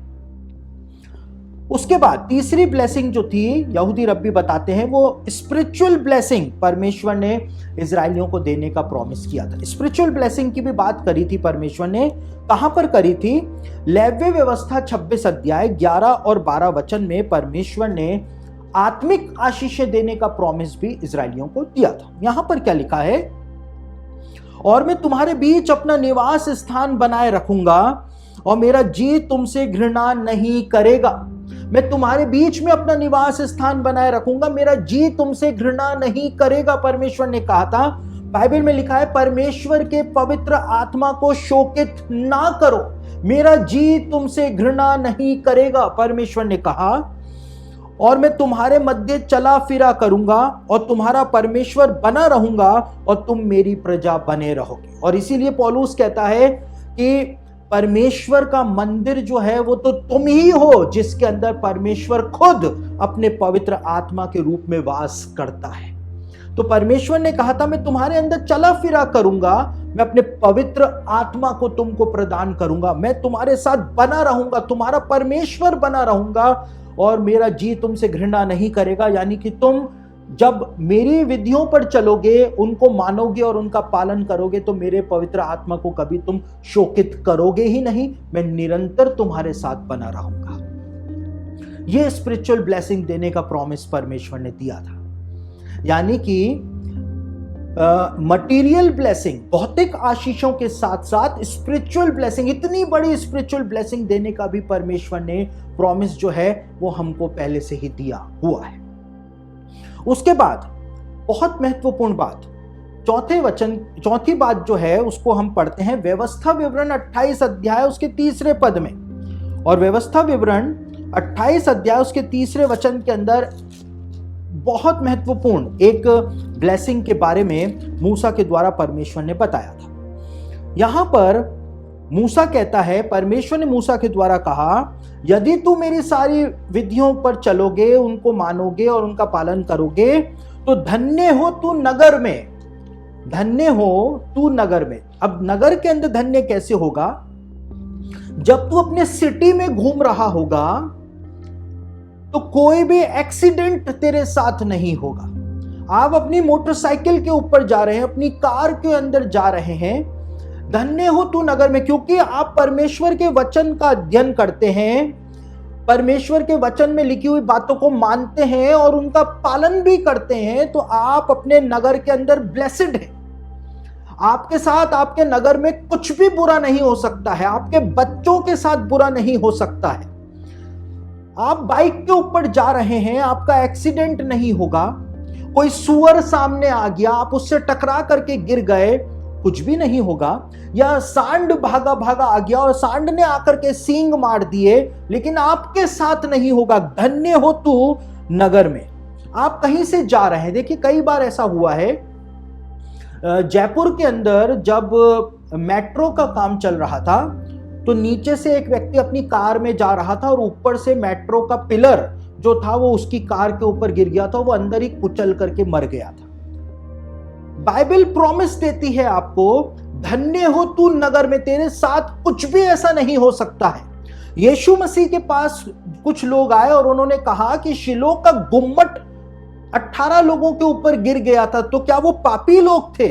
उसके बाद तीसरी ब्लेसिंग जो थी, यहूदी रब्बी बताते हैं, वो स्पिरिचुअल ब्लेसिंग परमेश्वर ने इजरायलियों को देने का प्रॉमिस किया था। स्पिरिचुअल ब्लेसिंग की भी बात करी थी परमेश्वर ने, कहां पर करी थी? लेव्य व्यवस्था 26 अध्याय 11 और 12 वचन में परमेश्वर ने आत्मिक आशीषें देने का प्रॉमिस भी इजरायलियों को दिया था। यहां पर क्या लिखा है? और मैं तुम्हारे बीच अपना निवास स्थान बनाए रखूंगा और मेरा जी तुमसे घृणा नहीं करेगा। मैं तुम्हारे बीच में अपना निवास स्थान बनाए रखूंगा, मेरा जी तुमसे घृणा नहीं करेगा, परमेश्वर ने कहा था। बाइबल में लिखा है, परमेश्वर के पवित्र आत्मा को शोकित ना करो, मेरा जी तुमसे घृणा नहीं करेगा, परमेश्वर ने कहा। और मैं तुम्हारे मध्य चला फिरा करूंगा और तुम्हारा परमेश्वर बना रहूंगा और तुम मेरी प्रजा बने रहोगे। और इसीलिए पौलुस कहता है कि परमेश्वर का मंदिर जो है वो तो तुम ही हो, जिसके अंदर परमेश्वर खुद अपने पवित्र आत्मा के रूप में वास करता है। तो परमेश्वर ने कहा था, मैं तुम्हारे अंदर चला फिरा करूंगा, मैं अपने पवित्र आत्मा को तुमको प्रदान करूंगा, मैं तुम्हारे साथ बना रहूंगा, तुम्हारा परमेश्वर बना रहूंगा और मेरा जी तुमसे घृणा नहीं करेगा। यानी कि तुम जब मेरी विधियों पर चलोगे, उनको मानोगे और उनका पालन करोगे तो मेरे पवित्र आत्मा को कभी तुम शोकित करोगे ही नहीं, मैं निरंतर तुम्हारे साथ बना रहूंगा। यह स्पिरिचुअल ब्लेसिंग देने का प्रॉमिस परमेश्वर ने दिया था। यानी कि मटेरियल ब्लेसिंग, भौतिक आशीषों के साथ साथ स्पिरिचुअल ब्लेसिंग, इतनी बड़ी स्पिरिचुअल ब्लेसिंग देने का भी परमेश्वर ने प्रॉमिस जो है वो हमको पहले से ही दिया हुआ है। उसके बाद बहुत महत्वपूर्ण बात, चौथी बात जो है उसको हम पढ़ते हैं व्यवस्था विवरण 28 अध्याय उसके 3 पद में। और व्यवस्था विवरण 28 अध्याय उसके 3 वचन के अंदर बहुत महत्वपूर्ण एक ब्लेसिंग के बारे में मूसा के द्वारा परमेश्वर ने बताया था। यहां पर मूसा कहता है, परमेश्वर ने मूसा के द्वारा कहा, यदि तू मेरी सारी विधियों पर चलोगे, उनको मानोगे और उनका पालन करोगे तो धन्य हो तू नगर में, धन्य हो तू नगर में। अब नगर के अंदर धन्य कैसे होगा? जब तू अपने सिटी में घूम रहा होगा तो कोई भी एक्सीडेंट तेरे साथ नहीं होगा। आप अपनी मोटरसाइकिल के ऊपर जा रहे हैं, अपनी कार के अंदर जा रहे हैं, धन्य हो तू नगर में, क्योंकि आप परमेश्वर के वचन का अध्ययन करते हैं, परमेश्वर के वचन में लिखी हुई बातों को मानते हैं और उनका पालन भी करते हैं, तो आप अपने नगर के अंदर ब्लेसिड हैं। आपके साथ, आपके नगर में कुछ भी बुरा नहीं हो सकता है, आपके बच्चों के साथ बुरा नहीं हो सकता है। आप बाइक के ऊपर जा रहे हैं, आपका एक्सीडेंट नहीं होगा। कोई सुअर सामने आ गया, आप उससे टकरा करके गिर गए, कुछ भी नहीं होगा। या सांड भागा भागा आ गया और सांड ने आकर के सींग मार दिए, लेकिन आपके साथ नहीं होगा। धन्य हो तू नगर में। आप कहीं से जा रहे हैं, देखिए कई बार ऐसा हुआ है, जयपुर के अंदर जब मेट्रो का काम चल रहा था तो नीचे से एक व्यक्ति अपनी कार में जा रहा था और ऊपर से मेट्रो का पिलर जो था वो उसकी कार के ऊपर गिर गया था, वो अंदर ही कुचल करके मर गया था। बाइबल प्रॉमिस देती है आपको, धन्य हो तू नगर में, तेरे साथ कुछ भी ऐसा नहीं हो सकता है। यीशु मसीह के पास कुछ लोग आए और उन्होंने कहा कि शिलो का गुम्मट 18 लोगों के ऊपर गिर गया था, तो क्या वो पापी लोग थे?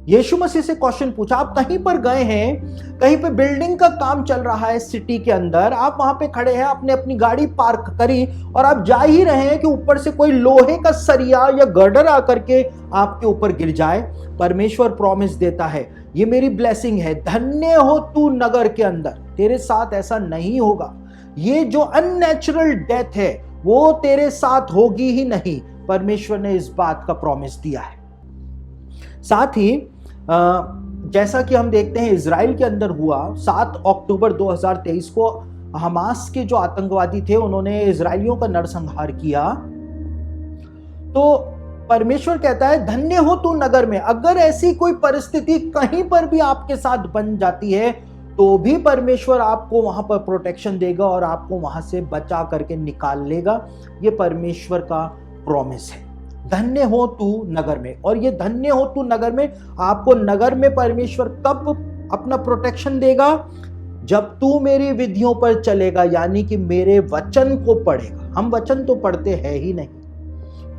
यीशु मसीह से क्वेश्चन पूछा। आप कहीं पर गए हैं, कहीं पे बिल्डिंग का काम चल रहा है सिटी के अंदर, आप वहां पे खड़े हैं, आपने अपनी गाड़ी पार्क करी और आप जा ही रहे हैं कि ऊपर से कोई लोहे का सरिया या गर्डर आकर के आपके ऊपर गिर जाए। परमेश्वर प्रॉमिस देता है, ये मेरी ब्लेसिंग है, धन्य हो तू नगर के अंदर, तेरे साथ ऐसा नहीं होगा। ये जो अननेचुरल डेथ है वो तेरे साथ होगी ही नहीं। परमेश्वर ने इस बात का प्रॉमिस दिया है। साथ ही जैसा कि हम देखते हैं इजराइल के अंदर हुआ, 7 अक्टूबर 2023 को हमास के जो आतंकवादी थे उन्होंने इजराइलियों का नरसंहार किया। तो परमेश्वर कहता है धन्य हो तू नगर में। अगर ऐसी कोई परिस्थिति कहीं पर भी आपके साथ बन जाती है तो भी परमेश्वर आपको वहां पर प्रोटेक्शन देगा और आपको वहां से बचा करके निकाल लेगा। ये परमेश्वर का प्रॉमिस है। धन्य हो तू नगर में। और ये धन्य हो तू नगर में, आपको नगर में परमेश्वर कब अपना प्रोटेक्शन देगा? जब तू मेरी विधियों पर चलेगा, यानी कि मेरे वचन को पढ़ेगा। हम वचन तो पढ़ते हैं ही नहीं,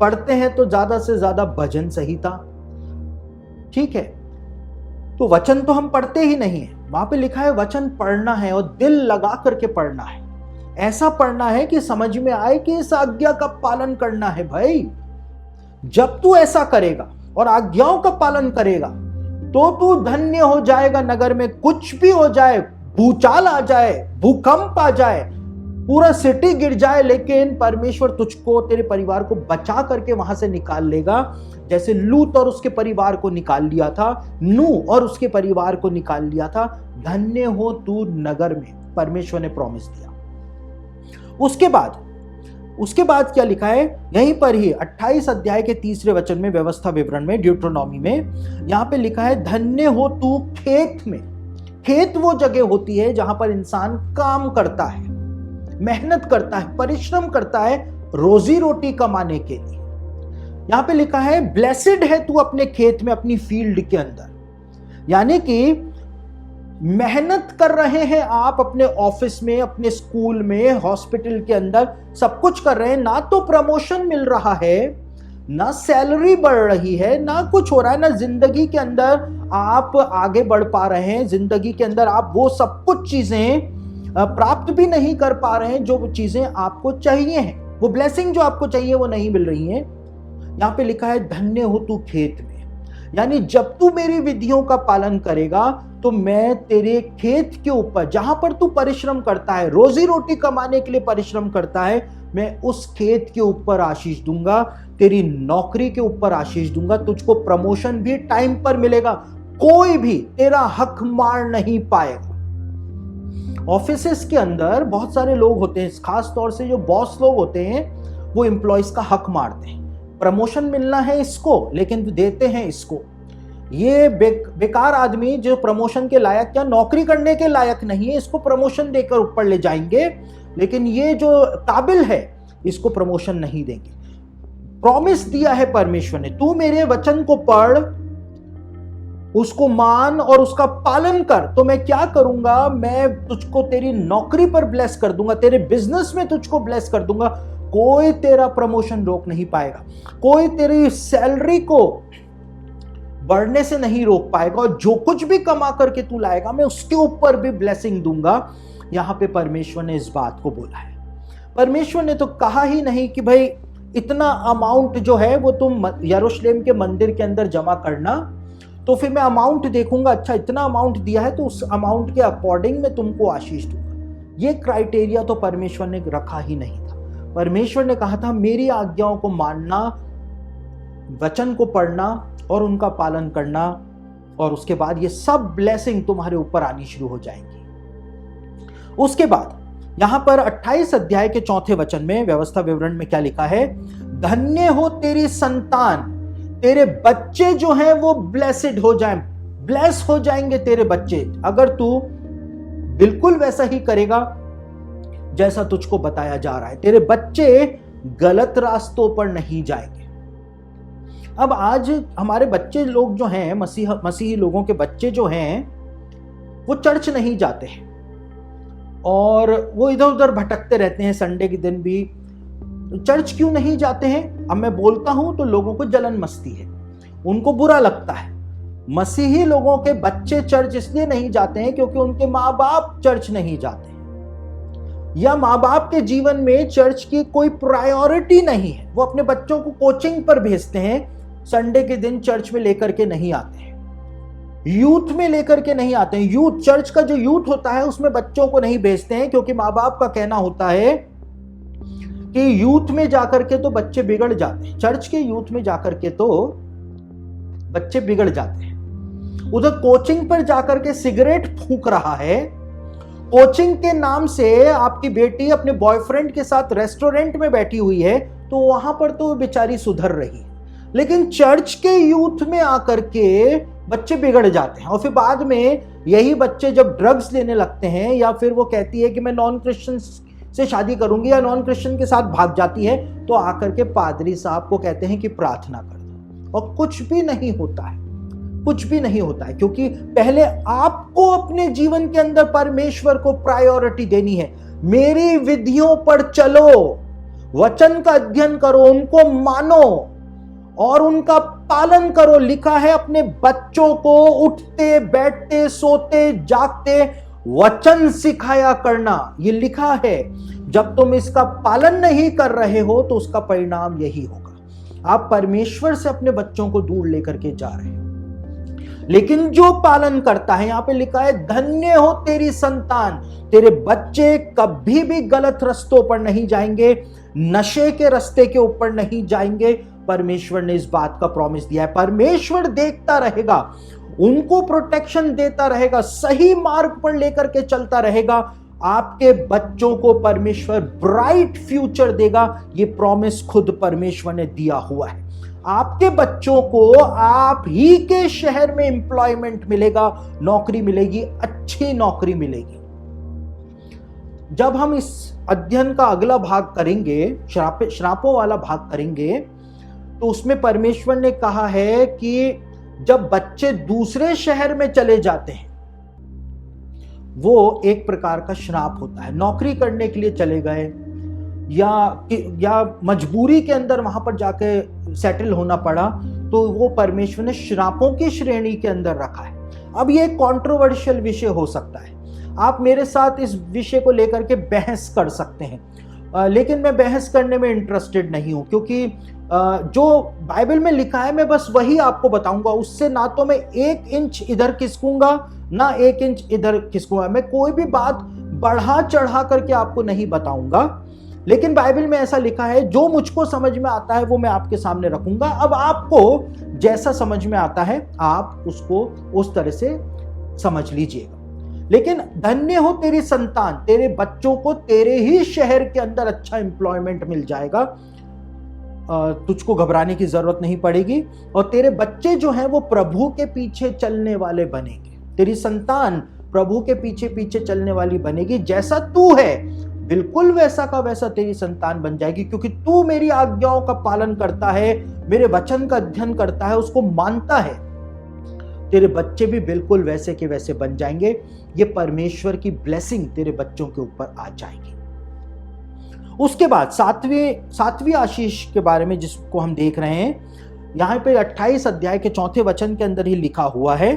पढ़ते हैं तो ज्यादा से ज्यादा भजन संहिता, ठीक है, तो वचन तो हम पढ़ते ही नहीं है। वहां पे लिखा है वचन पढ़ना है और दिल लगा करके पढ़ना है। ऐसा पढ़ना है कि समझ में आए कि इस आज्ञा का पालन करना है। भाई जब तू ऐसा करेगा और आज्ञाओं का पालन करेगा तो तू धन्य हो जाएगा। नगर में कुछ भी हो जाए, भूचाल आ जाए, भूकंप आ जाए, पूरा सिटी गिर जाए, लेकिन परमेश्वर तुझको, तेरे परिवार को बचा करके वहां से निकाल लेगा। जैसे लूत और उसके परिवार को निकाल लिया था, नूह और उसके परिवार को निकाल लिया था। धन्य हो तू नगर में, परमेश्वर ने प्रॉमिस दिया। उसके बाद क्या लिखा है? यहीं पर ही 28 अध्याय के 3 वचन में, व्यवस्था विवरण में, ड्यूट्रोनॉमी में यहां पे लिखा है धन्य हो तू खेत में। खेत वो जगह होती है जहां पर इंसान काम करता है, मेहनत करता है, परिश्रम करता है रोजी रोटी कमाने के लिए। यहां पे लिखा है ब्लेसिड है तू अपने खेत में, अपनी फील्ड के अंदर। यानी कि मेहनत कर रहे हैं आप अपने ऑफिस में, अपने स्कूल में, हॉस्पिटल के अंदर, सब कुछ कर रहे हैं, ना तो प्रमोशन मिल रहा है, ना सैलरी बढ़ रही है, ना कुछ हो रहा है, ना जिंदगी के अंदर आप आगे बढ़ पा रहे हैं, जिंदगी के अंदर आप वो सब कुछ चीजें प्राप्त भी नहीं कर पा रहे हैं जो चीजें आपको चाहिए हैं। वो ब्लेसिंग जो आपको चाहिए वो नहीं मिल रही है। यहां पे लिखा है धन्य हो तू खेत में, यानी जब तू मेरी विधियों का पालन करेगा तो मैं तेरे खेत के ऊपर, जहां पर तू परिश्रम करता है, रोजी रोटी कमाने के लिए परिश्रम करता है, मैं उस खेत के ऊपर आशीष दूंगा, तेरी नौकरी के ऊपर आशीष दूंगा, तुझको प्रमोशन भी टाइम पर मिलेगा, कोई भी तेरा हक मार नहीं पाएगा। ऑफिसेस के अंदर बहुत सारे लोग होते हैं, खास तौर से जो बॉस लोग होते हैं, वो एम्प्लॉयज का हक मारते हैं। प्रमोशन मिलना है इसको, लेकिन देते हैं इसको। ये बेकार आदमी जो प्रमोशन के लायक या नौकरी करने के लायक नहीं है, इसको प्रमोशन देकर ऊपर ले जाएंगे, लेकिन ये जो काबिल है इसको प्रमोशन नहीं देंगे। प्रॉमिस दिया है परमेश्वर ने, तू मेरे वचन को पढ़, उसको मान और उसका पालन कर, तो मैं क्या करूंगा? मैं तुझको तेरी नौकरी पर ब्लेस कर दूंगा, तेरे बिजनेस में तुझको ब्लेस कर दूंगा। कोई तेरा प्रमोशन रोक नहीं पाएगा, कोई तेरी सैलरी को बढ़ने से नहीं रोक पाएगा, और जो कुछ भी कमा करके तू लाएगा मैं उसके ऊपर भी ब्लेसिंग दूंगा। यहां पे परमेश्वर ने इस बात को बोला है। परमेश्वर ने तो कहा ही नहीं कि भाई इतना अमाउंट जो है वो तुम यरूशलेम के मंदिर के अंदर जमा करना, तो फिर मैं अमाउंट देखूंगा, अच्छा इतना अमाउंट दिया है तो उस अमाउंट के अकॉर्डिंग मैं तुमको आशीष दूंगा। ये क्राइटेरिया तो परमेश्वर ने रखा ही नहीं था। परमेश्वर ने कहा था मेरी आज्ञाओं को मानना, वचन को पढ़ना और उनका पालन करना, और उसके बाद ये सब ब्लेसिंग तुम्हारे ऊपर आनी शुरू हो जाएंगी। उसके बाद यहां पर 28 अध्याय के 4 वचन में, व्यवस्था विवरण में क्या लिखा है? धन्य हो तेरी संतान, तेरे बच्चे जो हैं वो ब्लेसिड हो जाएं, ब्लेस हो जाएंगे तेरे बच्चे, अगर तू बिल्कुल वैसा ही करेगा जैसा तुझको बताया जा रहा है। तेरे बच्चे गलत रास्तों पर नहीं जाएंगे। अब आज हमारे बच्चे लोग जो हैं, मसीही लोगों के बच्चे जो हैं, वो चर्च नहीं जाते हैं और वो इधर उधर भटकते रहते हैं। संडे के दिन भी चर्च क्यों नहीं जाते हैं? अब मैं बोलता हूं तो लोगों को जलन मस्ती है, उनको बुरा लगता है। मसीही लोगों के बच्चे चर्च इसलिए नहीं जाते हैं क्योंकि उनके माँ बाप चर्च नहीं जाते हैं, या माँ बाप के जीवन में चर्च की कोई प्रायोरिटी नहीं है। वो अपने बच्चों को कोचिंग पर भेजते हैं, संडे के दिन चर्च में लेकर के नहीं आते हैं, यूथ में लेकर के नहीं आते हैं। यूथ, चर्च का जो यूथ होता है उसमें बच्चों को नहीं भेजते हैं, क्योंकि माँ बाप का कहना होता है कि यूथ में जाकर के तो बच्चे बिगड़ जाते हैं, चर्च के यूथ में जाकर के तो बच्चे बिगड़ जाते हैं। उधर कोचिंग पर जाकर के सिगरेट फूंक रहा है, कोचिंग के नाम से आपकी बेटी अपने बॉयफ्रेंड के साथ रेस्टोरेंट में बैठी हुई है, तो वहां पर तो बेचारी सुधर रही है। लेकिन चर्च के यूथ में आकर के बच्चे बिगड़ जाते हैं और फिर बाद में यही बच्चे जब ड्रग्स लेने लगते हैं या फिर वो कहती है कि मैं नॉन क्रिश्चियन से शादी करूंगी या नॉन क्रिश्चियन के साथ भाग जाती है, तो आकर के पादरी साहब को कहते हैं कि प्रार्थना कर दो, और कुछ भी नहीं होता है, कुछ भी नहीं होता है। क्योंकि पहले आपको अपने जीवन के अंदर परमेश्वर को प्रायोरिटी देनी है। मेरी विधियों पर चलो, वचन का अध्ययन करो, उनको मानो और उनका पालन करो। लिखा है अपने बच्चों को उठते बैठते सोते जागते वचन सिखाया करना, ये लिखा है। जब तुम इसका पालन नहीं कर रहे हो तो उसका परिणाम यही होगा, आप परमेश्वर से अपने बच्चों को दूर लेकर के जा रहे हो। लेकिन जो पालन करता है, यहां पे लिखा है धन्य हो तेरी संतान, तेरे बच्चे कभी भी गलत रस्तों पर नहीं जाएंगे, नशे के रास्ते के ऊपर नहीं जाएंगे। परमेश्वर ने इस बात का प्रॉमिस दिया है। परमेश्वर देखता रहेगा, उनको प्रोटेक्शन देता रहेगा, सही मार्ग पर लेकर के चलता रहेगा। आपके बच्चों को परमेश्वर ब्राइट फ्यूचर देगा, ये प्रॉमिस खुद परमेश्वर ने दिया हुआ है। आपके बच्चों को आप ही के शहर में एम्प्लॉयमेंट मिलेगा, नौकरी मिलेगी, अच्छी नौकरी मिलेगी। जब हम इस अध्ययन का अगला भाग करेंगे, श्रापों वाला भाग करेंगे, तो उसमें परमेश्वर ने कहा है कि जब बच्चे दूसरे शहर में चले जाते हैं, वो एक प्रकार का श्राप होता है। नौकरी करने के लिए चले गए या मजबूरी के अंदर वहां पर जाके सेटल होना पड़ा, तो वो परमेश्वर ने श्रापों की श्रेणी के अंदर रखा है। अब ये कंट्रोवर्शियल विषय हो सकता है, आप मेरे साथ इस विषय को लेकर के बहस कर सकते हैं, लेकिन मैं बहस करने में इंटरेस्टेड नहीं हूं, क्योंकि जो बाइबल में लिखा है मैं बस वही आपको बताऊंगा। उससे ना तो मैं 1 इंच इधर खिसकूंगा ना 1 इंच इधर खिसकूंगा। मैं कोई भी बात बढ़ा चढ़ा करके आपको नहीं बताऊंगा, लेकिन बाइबल में ऐसा लिखा है, जो मुझको समझ में आता है वो मैं आपके सामने रखूंगा। अब आपको जैसा समझ में आता है आप उसको उस तरह से समझ लीजिएगा। लेकिन धन्य हो तेरी संतान, तेरे बच्चों को तेरे ही शहर के अंदर अच्छा एम्प्लॉयमेंट मिल जाएगा, तुझको घबराने की जरूरत नहीं पड़ेगी, और तेरे बच्चे जो हैं वो प्रभु के पीछे चलने वाले बनेंगे। तेरी संतान प्रभु के पीछे पीछे चलने वाली बनेगी। जैसा तू है बिल्कुल वैसा का वैसा तेरी संतान बन जाएगी, क्योंकि तू मेरी आज्ञाओं का पालन करता है, मेरे वचन का अध्ययन करता है, उसको मानता है। तेरे बच्चे भी बिल्कुल वैसे के वैसे बन जाएंगे। ये परमेश्वर की ब्लेसिंग तेरे बच्चों के ऊपर आ जाएगी। उसके बाद सातवीं आशीष के बारे में जिसको हम देख रहे हैं, यहां पे 28 अध्याय के 4 वचन के अंदर ही लिखा हुआ है,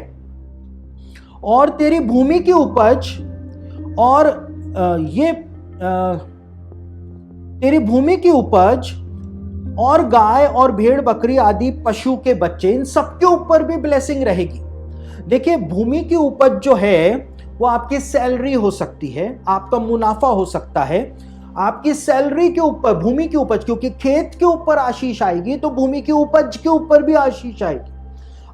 और तेरी भूमि की उपज और तेरी भूमि की उपज और गाय और भेड़ बकरी आदि पशु के बच्चे, इन सबके ऊपर भी ब्लेसिंग रहेगी। देखिए, भूमि की उपज जो है वो आपकी सैलरी हो सकती है, आपका मुनाफा हो सकता है। आपकी सैलरी के ऊपर भूमि की उपज, क्योंकि खेत के ऊपर आशीष आएगी तो भूमि की उपज के ऊपर भी आशीष आएगी।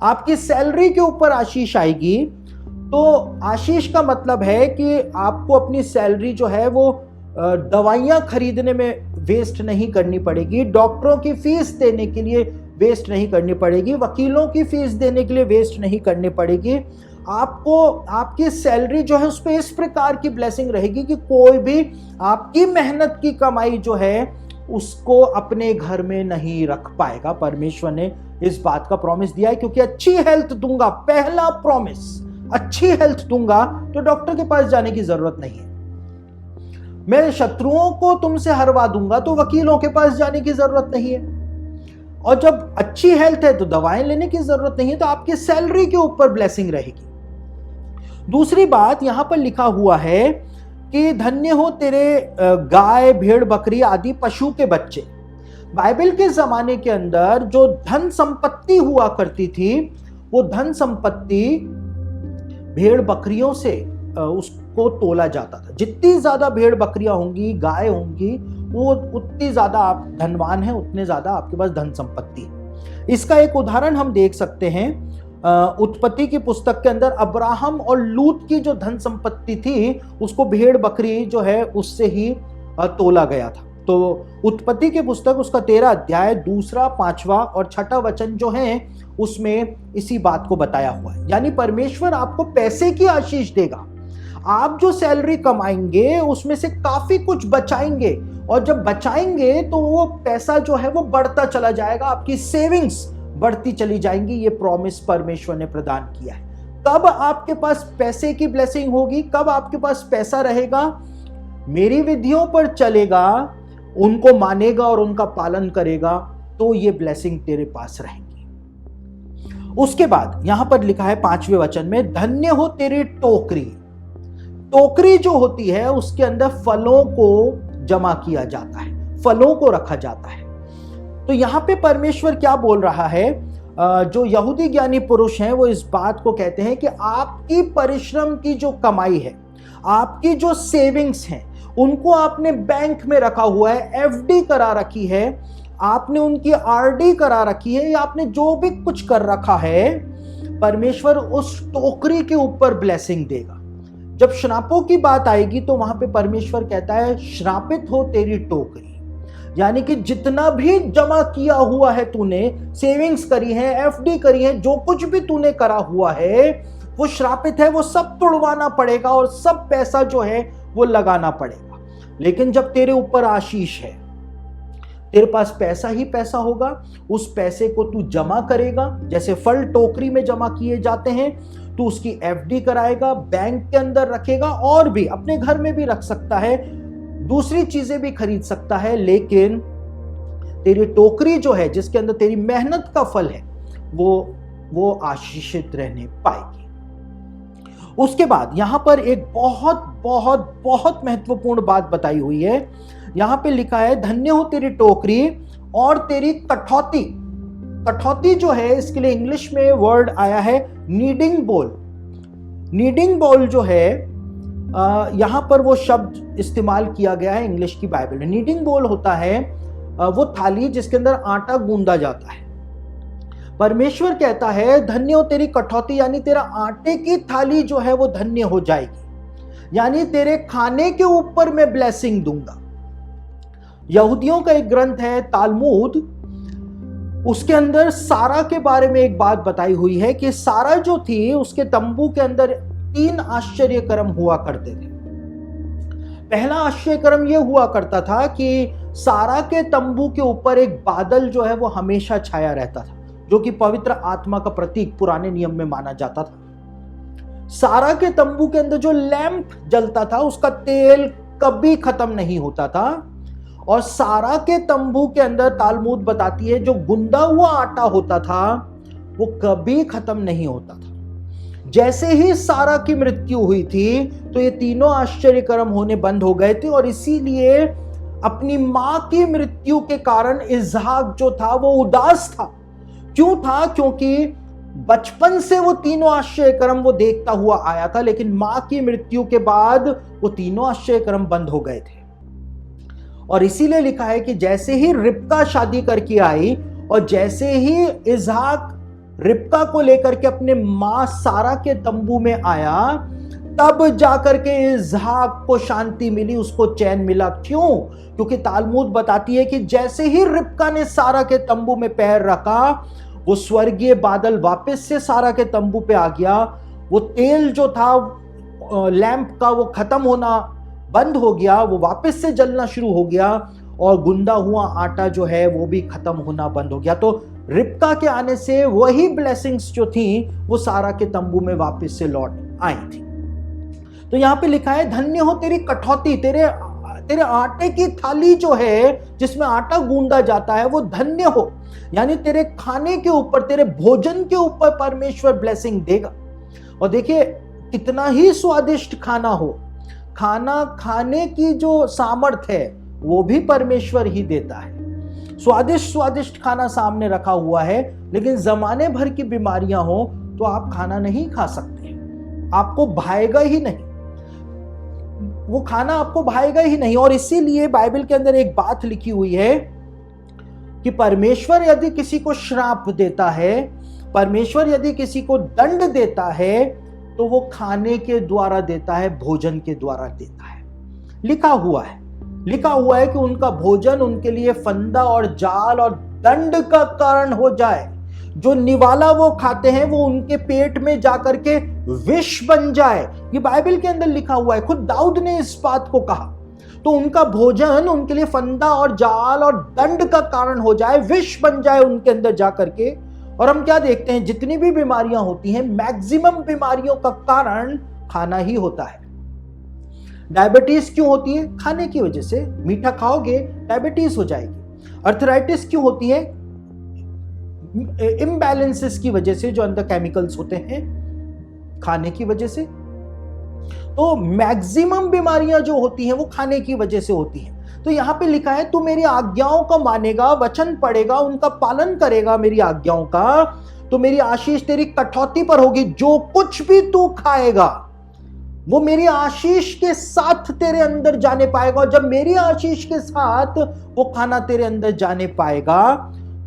आपकी सैलरी के ऊपर आशीष आएगी, तो आशीष का मतलब है कि आपको अपनी सैलरी जो है वो दवाइयां खरीदने में वेस्ट नहीं करनी पड़ेगी, डॉक्टरों की फीस देने के लिए वेस्ट नहीं करनी पड़ेगी, वकीलों की फीस देने के लिए वेस्ट नहीं करनी पड़ेगी। आपको आपकी सैलरी जो है उस पर इस प्रकार की ब्लेसिंग रहेगी कि कोई भी आपकी मेहनत की कमाई जो है उसको अपने घर में नहीं रख पाएगा। परमेश्वर ने इस बात का प्रॉमिस दिया है, क्योंकि अच्छी हेल्थ दूंगा, पहला प्रॉमिस, अच्छी हेल्थ दूंगा तो डॉक्टर के पास जाने की जरूरत नहीं है। मैं शत्रुओं को तुमसे हरवा दूंगा तो वकीलों के पास जाने की जरूरत नहीं है। और जब अच्छी हेल्थ है तो दवाएं लेने की जरूरत नहीं है, तो आपकी सैलरी के ऊपर ब्लेसिंग रहेगी। दूसरी बात यहां पर लिखा हुआ है कि धन्य हो तेरे गाय भेड़ बकरी आदि पशु के बच्चे। बाइबल के जमाने के अंदर जो धन संपत्ति हुआ करती थी, वो धन संपत्ति भेड़ बकरियों से उसको तोला जाता था। जितनी ज्यादा भेड़ बकरियां होंगी, गाय होंगी, वो उतनी ज्यादा आप धनवान हैं, उतने ज्यादा आपके पास धन संपत्ति है। इसका एक उदाहरण हम देख सकते हैं उत्पत्ति की पुस्तक के अंदर। अब्राहम और लूत की जो धन संपत्ति थी उसको भेड़ बकरी जो है उससे ही तोला गया था। तो उत्पत्ति के पुस्तक उसका 13 अध्याय 2, 5 और 6 वचन जो है उसमें इसी बात को बताया हुआ है। यानी परमेश्वर आपको पैसे की आशीष देगा। आप जो सैलरी कमाएंगे उसमें से काफी कुछ बचाएंगे, और जब बचाएंगे तो वो पैसा जो है वो बढ़ता चला जाएगा, आपकी सेविंग्स बढ़ती चली जाएंगी। ये प्रॉमिस परमेश्वर ने प्रदान किया है। कब आपके पास पैसे की ब्लेसिंग होगी, कब आपके पास पैसा रहेगा? मेरी विधियों पर चलेगा, उनको मानेगा और उनका पालन करेगा, तो ये ब्लेसिंग तेरे पास रहेंगी। उसके बाद यहां पर लिखा है 5वें वचन में, धन्य हो तेरी टोकरी। टोकरी जो होती है उसके अंदर फलों को जमा किया जाता है, फलों को रखा जाता है। तो यहां पे परमेश्वर क्या बोल रहा है? जो यहूदी ज्ञानी पुरुष हैं वो इस बात को कहते हैं कि आपकी परिश्रम की जो कमाई है, आपकी जो सेविंग्स हैं, उनको आपने बैंक में रखा हुआ है, एफडी करा रखी है, आपने उनकी आरडी करा रखी है, या आपने जो भी कुछ कर रखा है, परमेश्वर उस टोकरी के ऊपर ब्लेसिंग देगा। जब श्रापों की बात आएगी तो वहां पे परमेश्वर कहता है, श्रापित हो तेरी टोकरी। यानी कि जितना भी जमा किया हुआ है तूने, सेविंग्स करी है, एफडी करी है, जो कुछ भी तूने करा हुआ है वो श्रापित है, वो सब तुड़वाना पड़ेगा और सब पैसा जो है वो लगाना पड़ेगा। लेकिन जब तेरे ऊपर आशीष है, तेरे पास पैसा ही पैसा होगा, उस पैसे को तू जमा करेगा, जैसे फल टोकरी में जमा किए जाते हैं, तू उसकी एफडी कराएगा, बैंक के अंदर रखेगा, और भी अपने घर में भी रख सकता है, दूसरी चीजें भी खरीद सकता है, लेकिन तेरी टोकरी जो है जिसके अंदर तेरी मेहनत का फल है वो आशीषित रहने पाएगी। उसके बाद यहां पर एक बहुत बहुत बहुत महत्वपूर्ण बात बताई हुई है। यहां पे लिखा है, धन्य हो तेरी टोकरी और तेरी कठौती। कठौती जो है इसके लिए इंग्लिश में वर्ड आया है नीडिंग बोल। नीडिंग बोल जो है यहां पर वो शब्द इस्तेमाल किया गया है इंग्लिश की बाइबल में। नीडिंग बोल होता है वो थाली जिसके अंदर आटा गूंदा जाता है। परमेश्वर कहता है, धन्य हो तेरी कठौती, यानी तेरा आटे की थाली जो है वो धन्य हो जाएगी, यानी तेरे खाने के ऊपर मैं ब्लेसिंग दूंगा। यहूदियों का एक ग्रंथ है तालमुद, उसके अंदर सारा के बारे में एक बात बताई हुई है कि सारा जो थी उसके तंबू के अंदर 3 आश्चर्य कर्म हुआ करते थे। पहला आश्चर्य कर्म यह हुआ करता था कि सारा के तंबू के ऊपर एक बादल जो है वो हमेशा छाया रहता था, जो कि पवित्र आत्मा का प्रतीक पुराने नियम में माना जाता था। सारा के तंबू के अंदर जो लैंप जलता था उसका तेल कभी खत्म नहीं होता था, और सारा के तंबू के अंदर तालमुद बताती है जो गुंदा हुआ आटा होता था वो कभी खत्म नहीं होता था। जैसे ही सारा की मृत्यु हुई थी तो ये तीनों आश्चर्य कर्म होने बंद हो गए थे, और इसीलिए अपनी मां की मृत्यु के कारण इसहाक जो था वो उदास था। क्यों था? क्योंकि बचपन से वो तीनों आश्चर्य कर्म वो देखता हुआ आया था, लेकिन मां की मृत्यु के बाद वो तीनों आश्चर्य कर्म बंद हो गए थे। और इसीलिए लिखा है कि जैसे ही रिबका शादी करके आई और जैसे ही इसहाक रिबका को लेकर के अपने मां सारा के तंबू में आया, तब जाकर के इसहाक को शांति मिली, उसको चैन मिला। क्यों? क्योंकि तालमुद बताती है कि जैसे ही रिबका ने सारा के तंबू में पैर रखा, वो स्वर्गीय बादल वापस से सारा के तंबू पे आ गया। वो तेल जो था लैंप का वो खत्म होना बंद हो गया, वो वापस से जलना शुरू हो गया, और गुंदा हुआ आटा जो है वो भी खत्म होना बंद हो गया। तो रिबका के आने से वही ब्लेसिंग्स जो थी वो सारा के तंबू में वापस से लौट आई थी। तो यहां पे लिखा है, धन्य हो तेरी कठौती, तेरे आटे की थाली जो है जिसमें आटा गूंदा जाता है वो धन्य हो, यानी तेरे खाने के ऊपर, तेरे भोजन के ऊपर परमेश्वर ब्लेसिंग देगा। और देखिए कितना ही स्वादिष्ट खाना हो, खाना खाने की जो सामर्थ्य है वो भी परमेश्वर ही देता है। स्वादिष्ट स्वादिष्ट खाना सामने रखा हुआ है, लेकिन जमाने भर की बीमारियां हो तो आप खाना नहीं खा सकते, आपको भाएगा ही नहीं, वो खाना आपको भाएगा ही नहीं। और इसीलिए बाइबल के अंदर एक बात लिखी हुई है कि परमेश्वर यदि किसी को श्राप देता है, परमेश्वर यदि किसी को दंड देता है, तो वो खाने के द्वारा देता है, भोजन के द्वारा देता है। लिखा हुआ है लिखा हुआ है कि उनका भोजन उनके लिए फंदा और जाल और दंड का कारण हो जाए। जो निवाला वो खाते हैं वो उनके पेट में जाकर के विष बन जाए। ये बाइबल के अंदर लिखा हुआ है, खुद दाऊद ने इस बात को कहा। तो उनका भोजन उनके लिए फंदा और जाल और दंड का कारण हो जाए, विष बन जाए उनके अंदर जाकर के। और हम क्या देखते हैं, जितनी भी बीमारियां होती हैं, मैक्सिमम बीमारियों का कारण खाना ही होता है। डायबिटीज क्यों होती है? खाने की वजह से। मीठा खाओगे डायबिटीज हो जाएगी। अर्थराइटिस क्यों होती है? इम्बैलेंसेस की वजह से, जो अंदर केमिकल्स होते हैं खाने की वजह से। तो मैक्सिमम बीमारियां जो होती हैं वो खाने की वजह से होती हैं। तो यहां पे लिखा है, तू मेरी आज्ञाओं को मानेगा, वचन पढ़ेगा, उनका पालन करेगा मेरी आज्ञाओं का, तो मेरी आशीष तेरी कटौती पर होगी। जो कुछ भी तू खाएगा वो मेरी आशीष के साथ तेरे अंदर जाने पाएगा। और जब मेरी आशीष के साथ वो खाना तेरे अंदर जाने पाएगा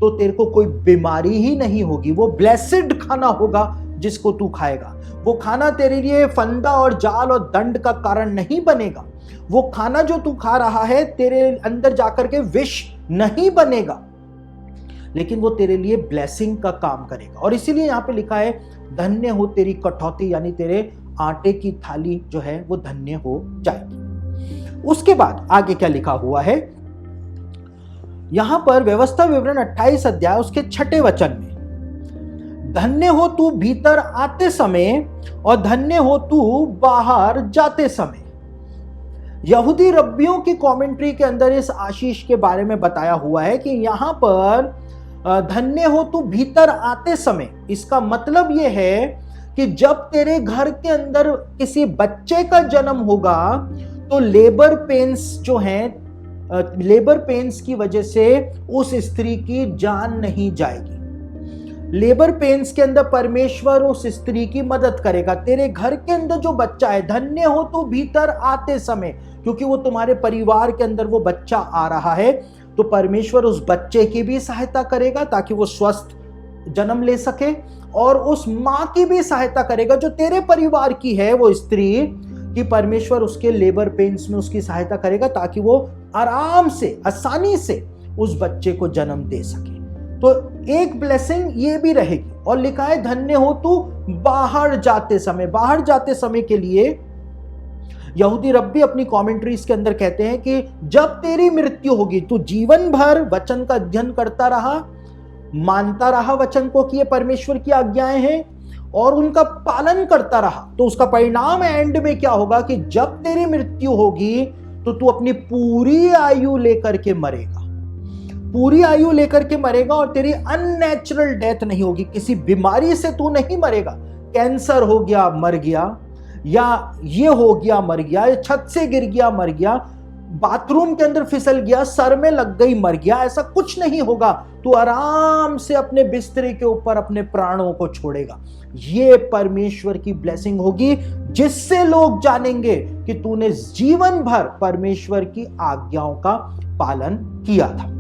तो तेरे को कोई बीमारी ही नहीं होगी। वो ब्लेसिड खाना होगा जिसको तू खाएगा। वो खाना तेरे लिए फंदा और जाल और दंड का कारण नहीं बनेगा। वो खाना जो तू खा रहा है तेरे अंदर जाकर के विष नहीं बनेगा, लेकिन वो तेरे लिए ब्लेसिंग का काम करेगा। और इसीलिए यहां पे लिखा है, धन्य हो तेरी कटौती, यानी तेरे आटे की थाली जो है वो धन्य हो जाएगी। उसके बाद आगे क्या लिखा हुआ है यहां पर, व्यवस्था विवरण 28 अध्याय उसके 6 वचन में, धन्य हो तू भीतर आते समय और धन्य हो तू बाहर जाते समय। यहूदी रब्बियों की कमेंट्री के अंदर इस आशीष के बारे में बताया हुआ है कि यहां पर धन्य हो तू भीतर आते समय, इसका मतलब यह है कि जब तेरे घर के अंदर किसी बच्चे का जन्म होगा तो लेबर पेन्स जो हैं, लेबर पेन्स की वजह से उस स्त्री की जान नहीं जाएगी। लेबर पेन्स के अंदर परमेश्वर उस स्त्री की मदद करेगा। तेरे घर के अंदर जो बच्चा है, धन्य हो तो भीतर आते समय, क्योंकि वो तुम्हारे परिवार के अंदर वो बच्चा आ रहा है, तो परमेश्वर उस बच्चे की भी सहायता करेगा ताकि वो स्वस्थ जन्म ले सके, और उस मां की भी सहायता करेगा जो तेरे परिवार की है, वो स्त्री कि परमेश्वर उसके लेबर पेन्स में उसकी सहायता करेगा ताकि वो आराम से, आसानी से उस बच्चे को जन्म दे सके। तो एक ब्लेसिंग ये भी रहेगी। और लिखा है, धन्य हो तू बाहर जाते समय। बाहर जाते समय के लिए यहूदी रब्बी अपनी कमेंट्रीज के अंदर कहते हैं कि जब तेरी मृत्यु होगी, तू जीवन भर वचन का अध्ययन करता रहा, मानता रहा वचन को कि ये परमेश्वर की आज्ञाएं हैं, और उनका पालन करता रहा, तो उसका परिणाम एंड में क्या होगा कि जब तेरी मृत्यु होगी तो तू अपनी पूरी आयु लेकर के मरेगा। पूरी आयु लेकर के मरेगा और तेरी अननेचुरल डेथ नहीं होगी। किसी बीमारी से तू नहीं मरेगा। कैंसर हो गया मर गया, या ये हो गया मर गया, या छत से गिर गया मर गया, बाथरूम के अंदर फिसल गया, सर में लग गई मर गया, ऐसा कुछ नहीं होगा। तू आराम से अपने बिस्तरे के ऊपर अपने प्राणों को छोड़ेगा। ये परमेश्वर की ब्लेसिंग होगी, जिससे लोग जानेंगे कि तूने जीवन भर परमेश्वर की आज्ञाओं का पालन किया था।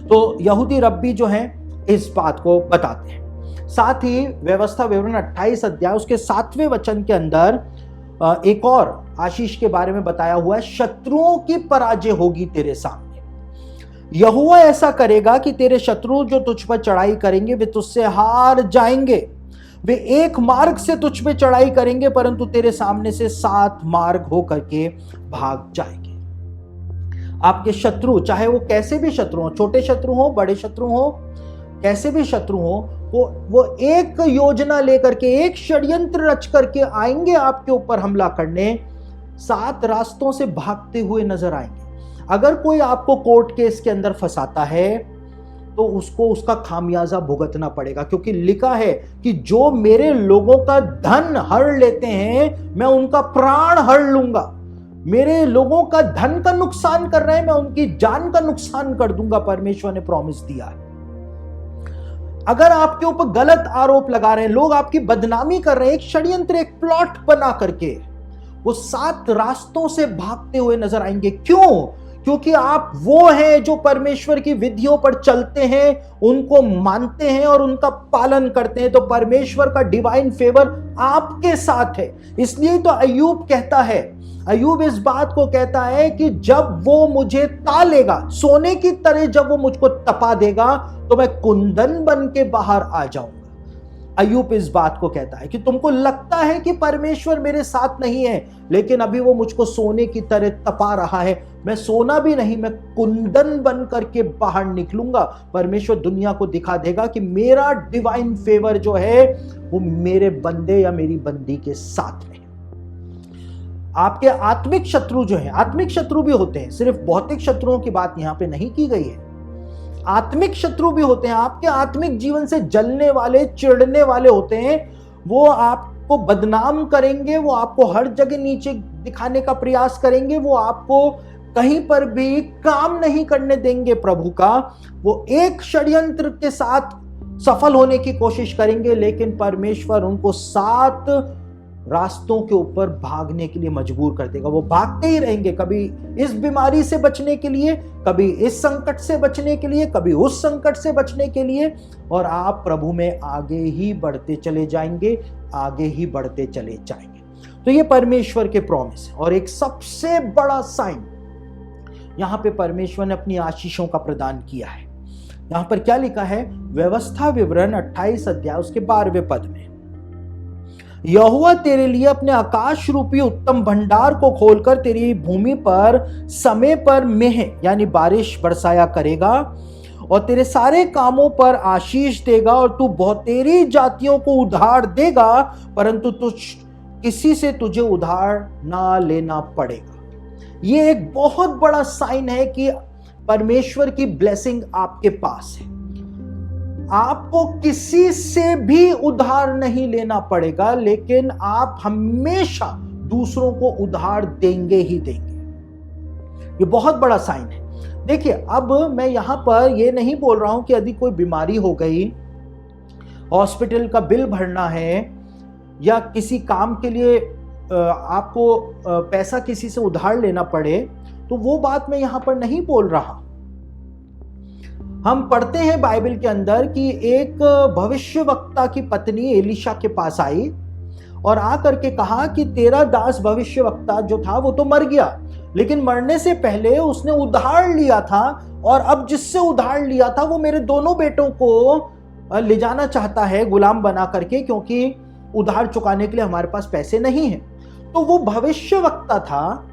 तो यहूदी रब्बी जो हैं इस बात को बताते हैं। साथ ही व्यवस्था विवरण 28 अध्याय उसके 7वें वचन के अंदर एक और आशीष के बारे में बताया हुआ है, शत्रुओं की पराजय होगी तेरे सामने। यहोवा ऐसा करेगा कि तेरे शत्रु जो तुझ पर चढ़ाई करेंगे वे तुझसे हार जाएंगे। वे एक मार्ग से तुझ पे चढ़ाई करेंगे, परंतु तेरे सामने से 7 मार्ग होकर के भाग जाएंगे। आपके शत्रु, चाहे वो कैसे भी शत्रु हो, छोटे शत्रु हो, बड़े शत्रु हो, कैसे भी शत्रु हो, वो एक योजना लेकर के, एक षड्यंत्र रच करके आएंगे आपके ऊपर हमला करने। 7 रास्तों से भागते हुए नजर आएंगे। अगर कोई आपको कोर्ट केस के अंदर फंसाता है तो उसको उसका खामियाजा भुगतना पड़ेगा, क्योंकि लिखा है कि जो मेरे लोगों का धन हड़ लेते हैं मैं उनका प्राण हड़ लूंगा। मेरे लोगों का धन का नुकसान कर रहे हैं, मैं उनकी जान का नुकसान कर दूंगा, परमेश्वर ने प्रॉमिस दिया है। अगर आपके ऊपर गलत आरोप लगा रहे हैं, लोग आपकी बदनामी कर रहे हैं, एक षड्यंत्र, एक प्लॉट बना करके, वो 7 रास्तों से भागते हुए नजर आएंगे। क्यों? क्योंकि आप वो हैं जो परमेश्वर की विधियों पर चलते हैं, उनको मानते हैं और उनका पालन करते हैं। तो परमेश्वर का डिवाइन फेवर आपके साथ है। इसलिए तो अय्यूब कहता है, अय्यूब इस बात को कहता है कि जब वो मुझे तालेगा, सोने की तरह जब वो मुझको तपा देगा, तो मैं कुंदन बन के बाहर आ जाऊंगा। अय्यूब इस बात को कहता है कि तुमको लगता है कि परमेश्वर मेरे साथ नहीं है, लेकिन अभी वो मुझको सोने की तरह तपा रहा है। मैं सोना भी नहीं, मैं कुंदन बन करके बाहर निकलूंगा। परमेश्वर दुनिया को दिखा देगा कि मेरा डिवाइन फेवर जो है वो मेरे बंदे या मेरी बंदी के साथ में है। आपके आत्मिक शत्रु जो है, आत्मिक शत्रु भी होते हैं, सिर्फ भौतिक शत्रुओं की बात यहां पे नहीं की गई है। आत्मिक शत्रु भी होते हैं, आपके आत्मिक जीवन से जलने वाले, चिढ़ने वाले होते हैं। वो आपको बदनाम करेंगे, वो आपको हर जगह नीचे दिखाने का प्रयास करेंगे, वो आपको कहीं पर भी काम नहीं करने देंगे प्रभु का। वो एक षड्यंत्र के साथ सफल होने की कोशिश करेंगे, लेकिन परमेश्वर उनको 7 रास्तों के ऊपर भागने के लिए मजबूर कर देगा। वो भागते ही रहेंगे, कभी इस बीमारी से बचने के लिए, कभी इस संकट से बचने के लिए, कभी उस संकट से बचने के लिए, और आप प्रभु में आगे ही बढ़ते चले जाएंगे, आगे ही बढ़ते चले जाएंगे। तो ये परमेश्वर के प्रॉमिस है। और एक सबसे बड़ा साइन यहां पे परमेश्वर ने अपनी आशीषों का प्रदान किया है। यहां पर क्या लिखा है? व्यवस्था विवरण 28 अध्याय उसके 12वें पद में, यहोवा तेरे लिए अपने आकाश रूपी उत्तम भंडार को खोलकर तेरी भूमि पर समय पर मेह यानी बारिश बरसाया करेगा, और तेरे सारे कामों पर आशीष देगा, और तू बहुतेरी जातियों को उधार देगा, परंतु तुझ किसी से तुझे उधार ना लेना पड़ेगा। ये एक बहुत बड़ा साइन है कि परमेश्वर की ब्लेसिंग आपके पास है। आपको किसी से भी उधार नहीं लेना पड़ेगा, लेकिन आप हमेशा दूसरों को उधार देंगे ही देंगे। ये बहुत बड़ा साइन है। देखिए, अब मैं यहां पर ये नहीं बोल रहा हूं कि यदि कोई बीमारी हो गई, हॉस्पिटल का बिल भरना है, या किसी काम के लिए आपको पैसा किसी से उधार लेना पड़े, तो वो बात मैं यहां पर नहीं बोल रहा। हम पढ़ते हैं बाइबल के अंदर कि एक भविष्यवक्ता की पत्नी एलिशा के पास आई और आकर के कहा कि तेरा दास भविष्यवक्ता जो था वो तो मर गया, लेकिन मरने से पहले उसने उधार लिया था, और अब जिससे उधार लिया था वो मेरे दोनों बेटों को ले जाना चाहता है गुलाम बना करके, क्योंकि उधार चुकाने के लिए हमारे पास पैसे नहीं हैं। तो वो भविष्यवक्ता था,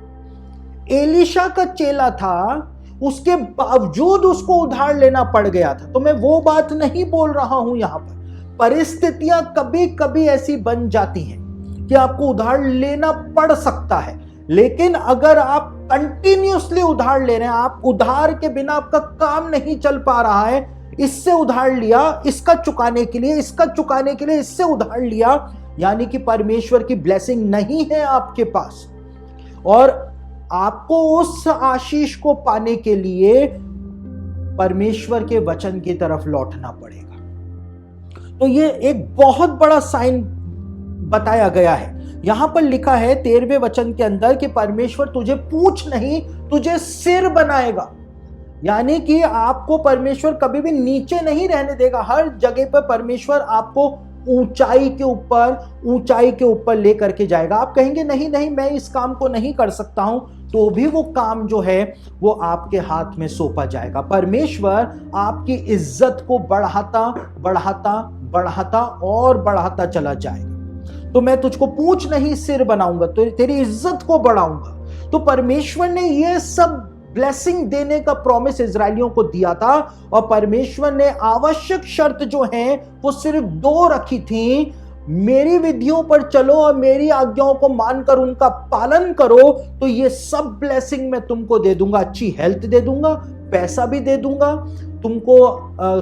एलिशा का चेला था, उसके बावजूद उसको उधार लेना पड़ गया था। तो मैं वो बात नहीं बोल रहा हूं यहां पर। परिस्थितियां कभी कभी ऐसी बन जाती हैं कि आपको उधार लेना पड़ सकता है, लेकिन अगर आप कंटिन्यूअसली उधार ले रहे हैं, आप उधार के बिना आपका काम नहीं चल पा रहा है, इससे उधार लिया, इसका चुकाने के लिए, इसका चुकाने के लिए इससे उधार लिया, यानी कि परमेश्वर की ब्लेसिंग नहीं है आपके पास, और आपको उस आशीष को पाने के लिए परमेश्वर के वचन की तरफ लौटना पड़ेगा। तो ये एक बहुत बड़ा साइन बताया गया है। यहां पर लिखा है 13वें वचन के अंदर कि परमेश्वर तुझे पूंछ नहीं, तुझे सिर बनाएगा। यानी कि आपको परमेश्वर कभी भी नीचे नहीं रहने देगा। हर जगह पर परमेश्वर आपको ऊंचाई के ऊपर लेकर के जाएगा। आप कहेंगे नहीं नहीं, मैं इस काम को नहीं कर सकता हूं, तो भी वो काम जो है वो आपके हाथ में सौंपा जाएगा। परमेश्वर आपकी इज्जत को बढ़ाता बढ़ाता बढ़ाता और बढ़ाता चला जाएगा। तो मैं तुझको पूंछ नहीं सिर बनाऊंगा, तो तेरी इज्जत को बढ़ाऊंगा। तो परमेश्वर ने ये सब ब्लेसिंग देने का प्रॉमिस इजरायलियों को दिया था, और परमेश्वर ने आवश्यक शर्त जो है वो सिर्फ 2 रखी थी। मेरी विधियों पर चलो और मेरी आज्ञाओं को मानकर उनका पालन करो, तो ये सब ब्लेसिंग मैं तुमको दे दूंगा। अच्छी हेल्थ दे दूंगा, पैसा भी दे दूंगा, तुमको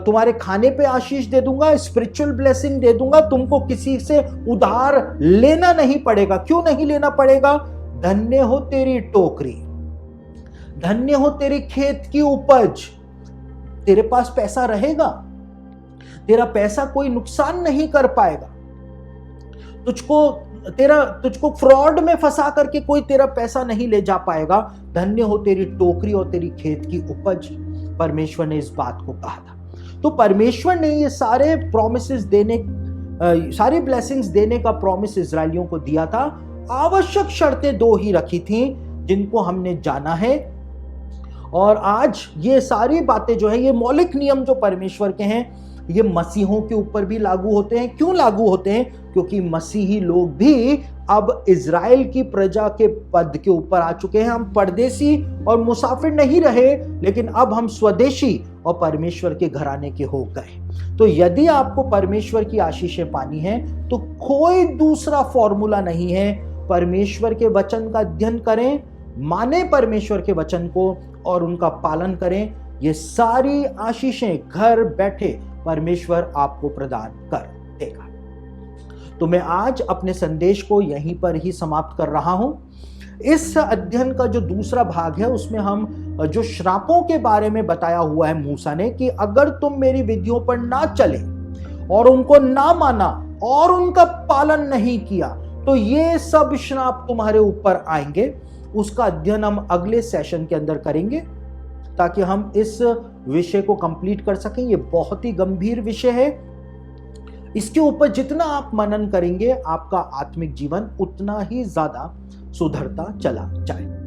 तुम्हारे खाने पे आशीष दे दूंगा, स्पिरिचुअल ब्लेसिंग दे दूंगा। तुमको किसी से उधार लेना नहीं पड़ेगा। क्यों नहीं लेना पड़ेगा? धन्य हो तेरी टोकरी, धन्य हो तेरे खेत की उपज। तेरे पास पैसा रहेगा, तेरा पैसा कोई नुकसान नहीं कर पाएगा। तुझको फ्रॉड में फंसा करके कोई तेरा पैसा नहीं ले जा पाएगा। धन्य हो तेरी टोकरी और तेरी खेत की उपज। परमेश्वर ने इस बात को कहा था। तो परमेश्वर ने ये सारे प्रॉमिसेस देने, सारी ब्लेसिंग्स देने का प्रॉमिस इजरायलियों को दिया था। आवश्यक शर्तें 2 ही रखी थी जिनको हमने जाना है। और आज ये सारी बातें जो है, ये मौलिक नियम जो परमेश्वर के हैं, ये मसीहों के ऊपर भी लागू होते हैं। क्यों लागू होते हैं? क्योंकि मसीही लोग भी अब इज़राइल की प्रजा के पद के ऊपर आ चुके हैं। हम परदेसी और मुसाफिर नहीं रहे, लेकिन अब हम स्वदेशी और परमेश्वर के घराने के हो गए। तो यदि आपको परमेश्वर की आशीषें पानी है तो कोई दूसरा फॉर्मूला नहीं है। परमेश्वर के वचन का अध्ययन करें, माने परमेश्वर के वचन को और उनका पालन करें। ये सारी आशीषें घर बैठे परमेश्वर आपको प्रदान कर देगा। तो मैं आज अपने संदेश को यहीं पर ही समाप्त कर रहा हूं। इस अध्ययन का जो दूसरा भाग है, उसमें हम जो श्रापों के बारे में बताया हुआ है मूसा ने, कि अगर तुम मेरी विधियों पर ना चले और उनको ना माना और उनका पालन नहीं किया तो ये सब श्राप तुम्हारे ऊपर आएंगे। उसका अध्ययन हम अगले सेशन के अंदर करेंगे ताकि हम इस विषय को कंप्लीट कर सकें। ये बहुत ही गंभीर विषय है। इसके ऊपर जितना आप मनन करेंगे, आपका आत्मिक जीवन उतना ही ज्यादा सुधरता चला जाए।